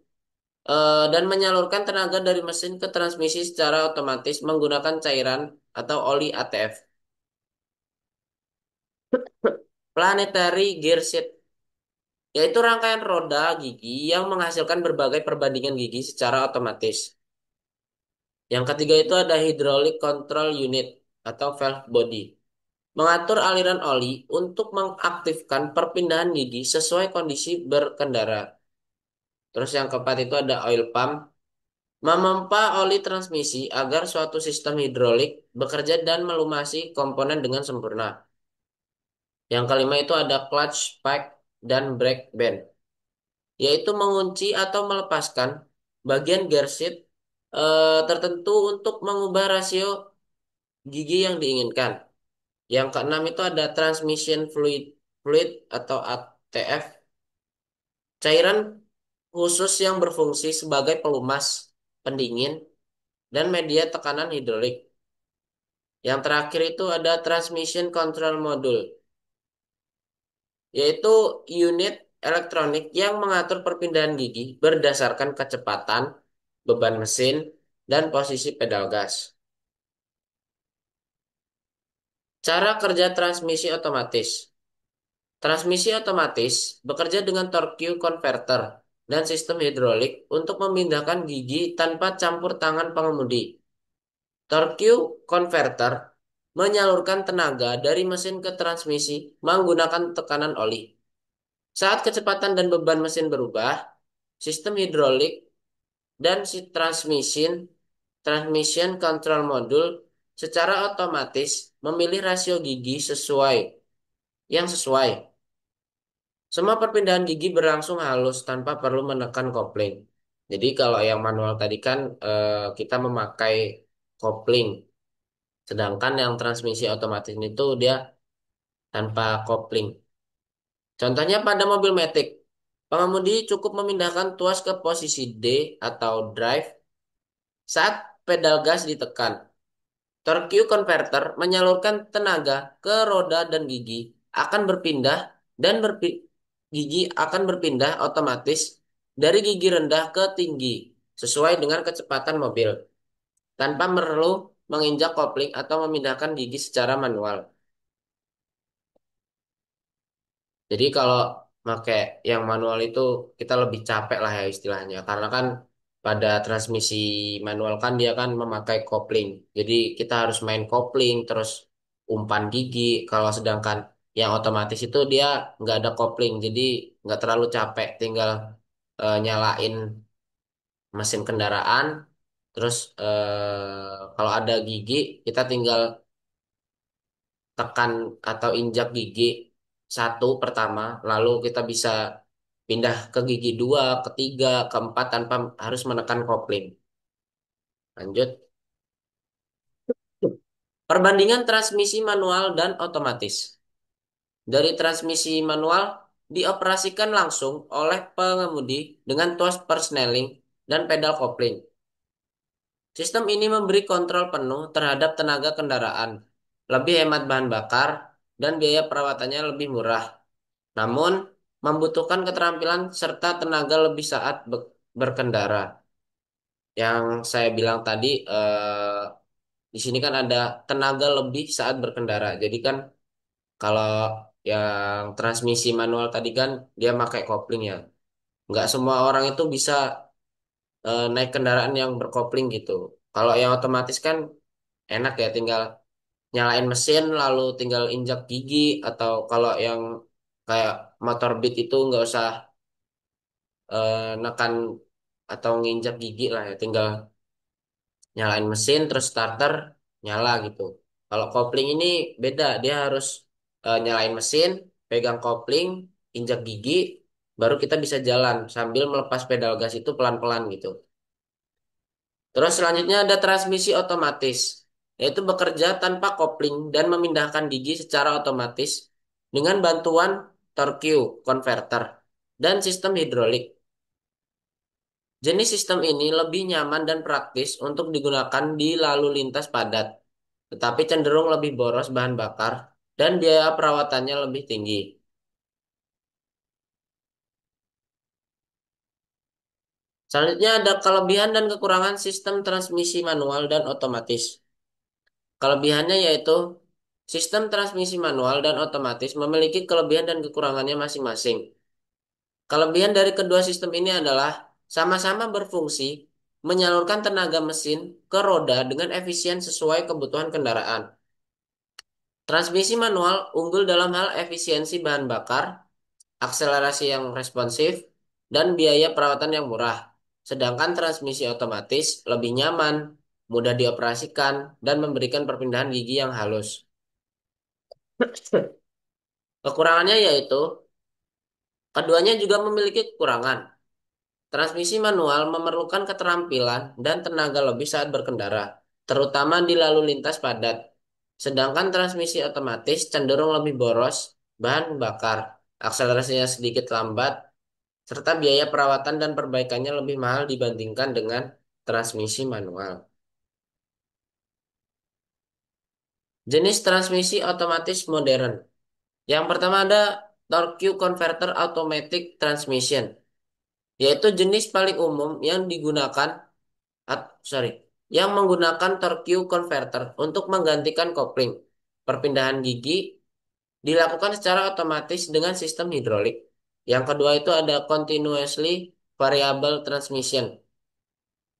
dan menyalurkan tenaga dari mesin ke transmisi secara otomatis menggunakan cairan atau oli ATF. Planetary gear set, yaitu rangkaian roda gigi yang menghasilkan berbagai perbandingan gigi secara otomatis. Yang ketiga itu ada hydraulic control unit atau valve body, mengatur aliran oli untuk mengaktifkan perpindahan gigi sesuai kondisi berkendara. Terus yang keempat itu ada oil pump, memompa oli transmisi agar suatu sistem hidrolik bekerja dan melumasi komponen dengan sempurna. Yang kelima itu ada clutch pack dan brake band, yaitu mengunci atau melepaskan bagian gearset tertentu untuk mengubah rasio gigi yang diinginkan. Yang keenam itu ada transmission fluid atau ATF, cairan khusus yang berfungsi sebagai pelumas, pendingin, dan media tekanan hidrolik. Yang terakhir itu ada transmission control module, yaitu unit elektronik yang mengatur perpindahan gigi berdasarkan kecepatan, beban mesin, dan posisi pedal gas. Cara kerja transmisi otomatis. Transmisi otomatis bekerja dengan torque converter dan sistem hidrolik untuk memindahkan gigi tanpa campur tangan pengemudi. Torque converter menyalurkan tenaga dari mesin ke transmisi menggunakan tekanan oli. Saat kecepatan dan beban mesin berubah, sistem hidrolik dan si transmission control module secara otomatis memilih rasio gigi sesuai. Semua perpindahan gigi berlangsung halus tanpa perlu menekan kopling. Jadi kalau yang manual tadi kan kita memakai kopling, sedangkan yang transmisi otomatis itu dia tanpa kopling. Contohnya pada mobil matic, pengemudi cukup memindahkan tuas ke posisi D atau drive saat pedal gas ditekan. Torque converter menyalurkan tenaga ke roda dan gigi akan berpindah dan gigi akan berpindah otomatis dari gigi rendah ke tinggi sesuai dengan kecepatan mobil tanpa perlu menginjak kopling atau memindahkan gigi secara manual. Jadi kalau pakai yang manual itu kita lebih capek lah ya istilahnya. Karena kan pada transmisi manual kan dia kan memakai kopling. Jadi kita harus main kopling terus umpan gigi. Kalau sedangkan yang otomatis itu dia nggak ada kopling. Jadi nggak terlalu capek. Tinggal nyalain mesin kendaraan. Terus kalau ada gigi kita tinggal tekan atau injak gigi satu pertama, lalu kita bisa pindah ke gigi dua, ketiga, keempat tanpa harus menekan kopling. Lanjut. Perbandingan transmisi manual dan otomatis. Dari transmisi manual dioperasikan langsung oleh pengemudi dengan tuas persneling dan pedal kopling. Sistem ini memberi kontrol penuh terhadap tenaga kendaraan, lebih hemat bahan bakar, dan biaya perawatannya lebih murah. Namun, membutuhkan keterampilan serta tenaga lebih saat berkendara. Yang saya bilang tadi, di sini kan ada tenaga lebih saat berkendara. Jadi kan kalau yang transmisi manual tadi kan dia pakai kopling ya. Nggak semua orang itu bisa naik kendaraan yang berkopling gitu. Kalau yang otomatis kan enak ya, tinggal nyalain mesin lalu tinggal injak gigi atau kalau yang kayak motor Beat itu nggak usah nekan atau nginjak gigi lah ya tinggal nyalain mesin terus starter nyala gitu. Kalau kopling ini beda, dia harus nyalain mesin, pegang kopling, injak gigi, baru kita bisa jalan sambil melepas pedal gas itu pelan-pelan gitu. Terus selanjutnya ada transmisi otomatis, yaitu bekerja tanpa kopling dan memindahkan gigi secara otomatis dengan bantuan torque converter dan sistem hidrolik. Jenis sistem ini lebih nyaman dan praktis untuk digunakan di lalu lintas padat, tetapi cenderung lebih boros bahan bakar dan biaya perawatannya lebih tinggi. Selanjutnya ada kelebihan dan kekurangan sistem transmisi manual dan otomatis. Kelebihannya yaitu sistem transmisi manual dan otomatis memiliki kelebihan dan kekurangannya masing-masing. Kelebihan dari kedua sistem ini adalah sama-sama berfungsi menyalurkan tenaga mesin ke roda dengan efisien sesuai kebutuhan kendaraan. Transmisi manual unggul dalam hal efisiensi bahan bakar, akselerasi yang responsif, dan biaya perawatan yang murah. Sedangkan transmisi otomatis lebih nyaman, mudah dioperasikan, dan memberikan perpindahan gigi yang halus. Kekurangannya yaitu keduanya juga memiliki kekurangan. Transmisi manual memerlukan keterampilan dan tenaga lebih saat berkendara, terutama di lalu lintas padat. Sedangkan transmisi otomatis cenderung lebih boros bahan bakar, akselerasinya sedikit lambat, serta biaya perawatan dan perbaikannya lebih mahal dibandingkan dengan transmisi manual. Jenis transmisi otomatis modern. Yang pertama ada torque converter automatic transmission, yaitu jenis paling umum yang digunakan sorry, yang menggunakan torque converter untuk menggantikan kopling. Perpindahan gigi dilakukan secara otomatis dengan sistem hidrolik. Yang kedua itu ada continuously variable transmission,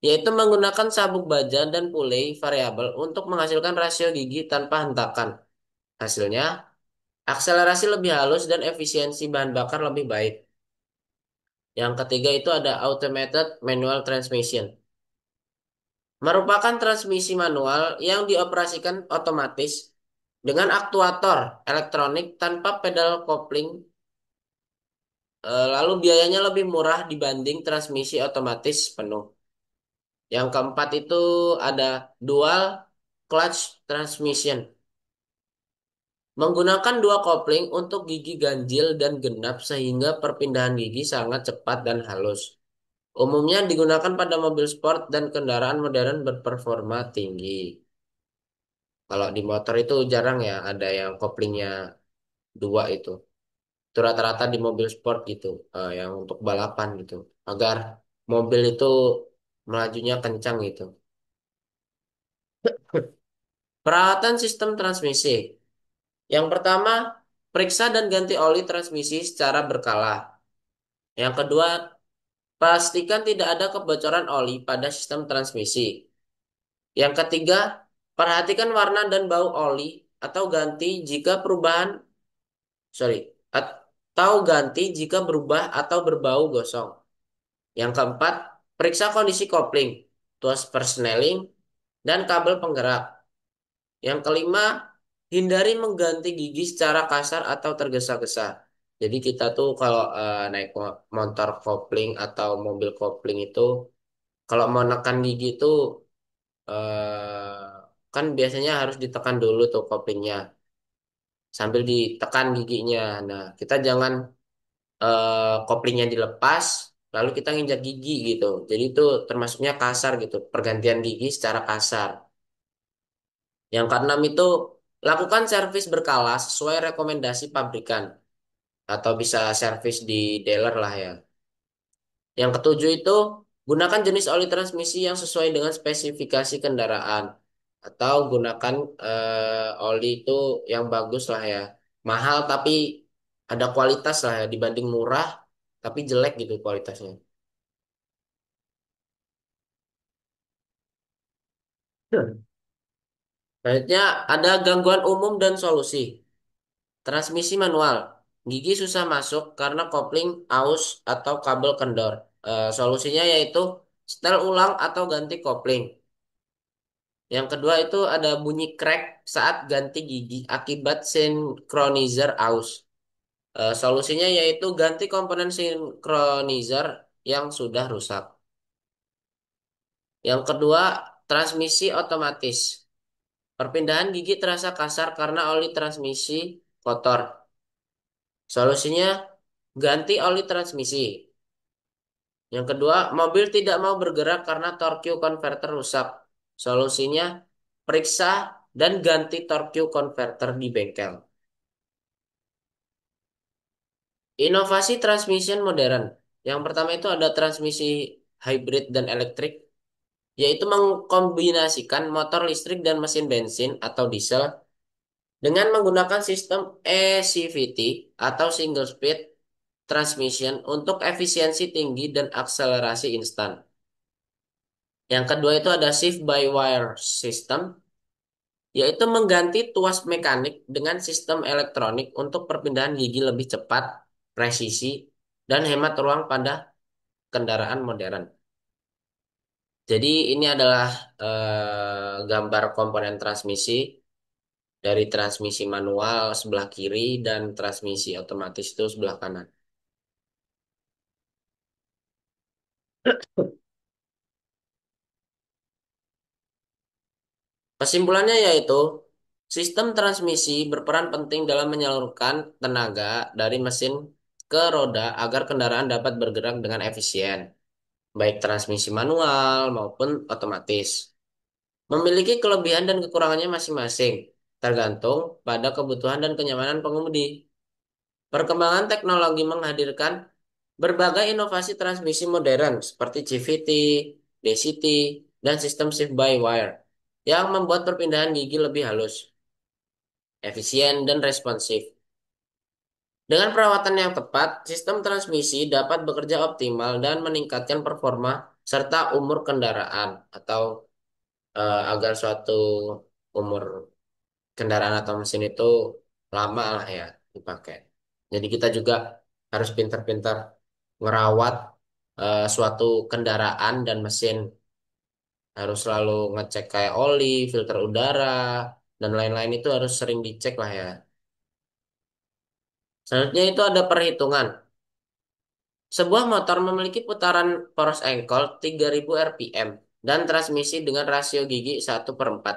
yaitu menggunakan sabuk baja dan pulei variabel untuk menghasilkan rasio gigi tanpa hentakan. Hasilnya, akselerasi lebih halus dan efisiensi bahan bakar lebih baik. Yang ketiga itu ada automated manual transmission. Merupakan transmisi manual yang dioperasikan otomatis dengan aktuator elektronik tanpa pedal kopling Lalu biayanya lebih murah dibanding transmisi otomatis penuh. Yang keempat itu ada dual clutch transmission. Menggunakan dua kopling untuk gigi ganjil dan genap sehingga perpindahan gigi sangat cepat dan halus. Umumnya digunakan pada mobil sport dan kendaraan modern berperforma tinggi. Kalau di motor itu jarang ya ada yang koplingnya dua itu. Itu rata-rata di mobil sport gitu, yang untuk balapan gitu. Agar mobil itu melajunya kencang gitu. Perawatan sistem transmisi. Yang pertama, periksa dan ganti oli transmisi secara berkala. Yang kedua, pastikan tidak ada kebocoran oli pada sistem transmisi. Yang ketiga, perhatikan warna dan bau oli atau ganti jika perubahan, sorry, atau ganti jika berubah atau berbau gosong. Yang keempat, periksa kondisi kopling, tuas persneling, dan kabel penggerak. Yang kelima, hindari mengganti gigi secara kasar atau tergesa-gesa. Jadi kita tuh kalau naik motor kopling atau mobil kopling itu, kalau mau nekan gigi itu kan biasanya harus ditekan dulu tuh koplingnya sambil ditekan giginya. Nah, kita jangan koplingnya dilepas lalu kita nginjak gigi gitu. Jadi itu termasuknya kasar gitu, pergantian gigi secara kasar. Yang keenam itu lakukan servis berkala sesuai rekomendasi pabrikan atau bisa servis di dealer lah ya. Yang ketujuh itu gunakan jenis oli transmisi yang sesuai dengan spesifikasi kendaraan atau gunakan oli itu yang bagus lah ya. Mahal tapi ada kualitas lah ya dibanding murah tapi jelek gitu kualitasnya. Hmm. Selanjutnya ada gangguan umum dan solusi. Transmisi manual. Gigi susah masuk karena kopling aus atau kabel kendor. Solusinya yaitu setel ulang atau ganti kopling. Yang kedua itu ada bunyi crack saat ganti gigi akibat synchronizer aus. Solusinya yaitu ganti komponen synchronizer yang sudah rusak. Yang kedua, transmisi otomatis. Perpindahan gigi terasa kasar karena oli transmisi kotor. Solusinya ganti oli transmisi. Yang kedua, mobil tidak mau bergerak karena torque converter rusak. Solusinya periksa dan ganti torque converter di bengkel. Inovasi transmission modern. Yang pertama itu ada transmisi hybrid dan elektrik, yaitu mengkombinasikan motor listrik dan mesin bensin atau diesel dengan menggunakan sistem eCVT atau single speed transmission untuk efisiensi tinggi dan akselerasi instan. Yang kedua itu ada shift by wire system, yaitu mengganti tuas mekanik dengan sistem elektronik untuk perpindahan gigi lebih cepat, presisi, dan hemat ruang pada kendaraan modern. Jadi ini adalah gambar komponen transmisi dari transmisi manual sebelah kiri dan transmisi otomatis itu sebelah kanan. Kesimpulannya yaitu sistem transmisi berperan penting dalam menyalurkan tenaga dari mesin ke roda agar kendaraan dapat bergerak dengan efisien, baik transmisi manual maupun otomatis. Memiliki kelebihan dan kekurangannya masing-masing, tergantung pada kebutuhan dan kenyamanan pengemudi. Perkembangan teknologi menghadirkan berbagai inovasi transmisi modern seperti CVT, DCT, dan sistem shift-by-wire yang membuat perpindahan gigi lebih halus, efisien, dan responsif. Dengan perawatan yang tepat, sistem transmisi dapat bekerja optimal dan meningkatkan performa serta umur kendaraan atau agar suatu umur kendaraan atau mesin itu lama lah ya dipakai. Jadi kita juga harus pintar-pintar ngerawat suatu kendaraan dan mesin. Harus selalu ngecek kayak oli, filter udara, dan lain-lain itu harus sering dicek lah ya. Selanjutnya itu ada perhitungan. Sebuah motor memiliki putaran poros engkol 3000 rpm dan transmisi dengan rasio gigi 1/4.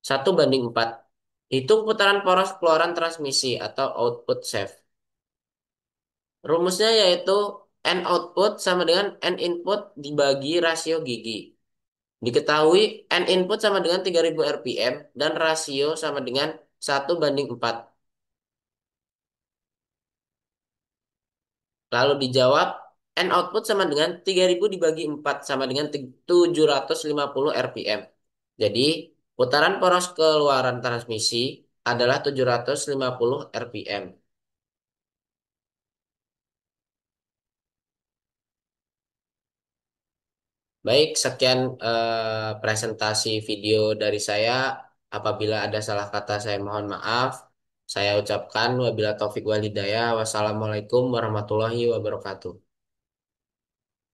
1/4. Hitung putaran poros keluaran transmisi atau output shaft. Rumusnya yaitu N output sama dengan N input dibagi rasio gigi. Diketahui N input sama dengan 3000 rpm dan rasio sama dengan 1/4. Lalu dijawab N output sama dengan 3000 dibagi 4 sama dengan 750 rpm. Jadi putaran poros keluaran transmisi adalah 750 rpm. Baik, sekian presentasi video dari saya. Apabila ada salah kata, saya mohon maaf. Saya ucapkan wabila taufik walhidayah. Wassalamualaikum warahmatullahi wabarakatuh.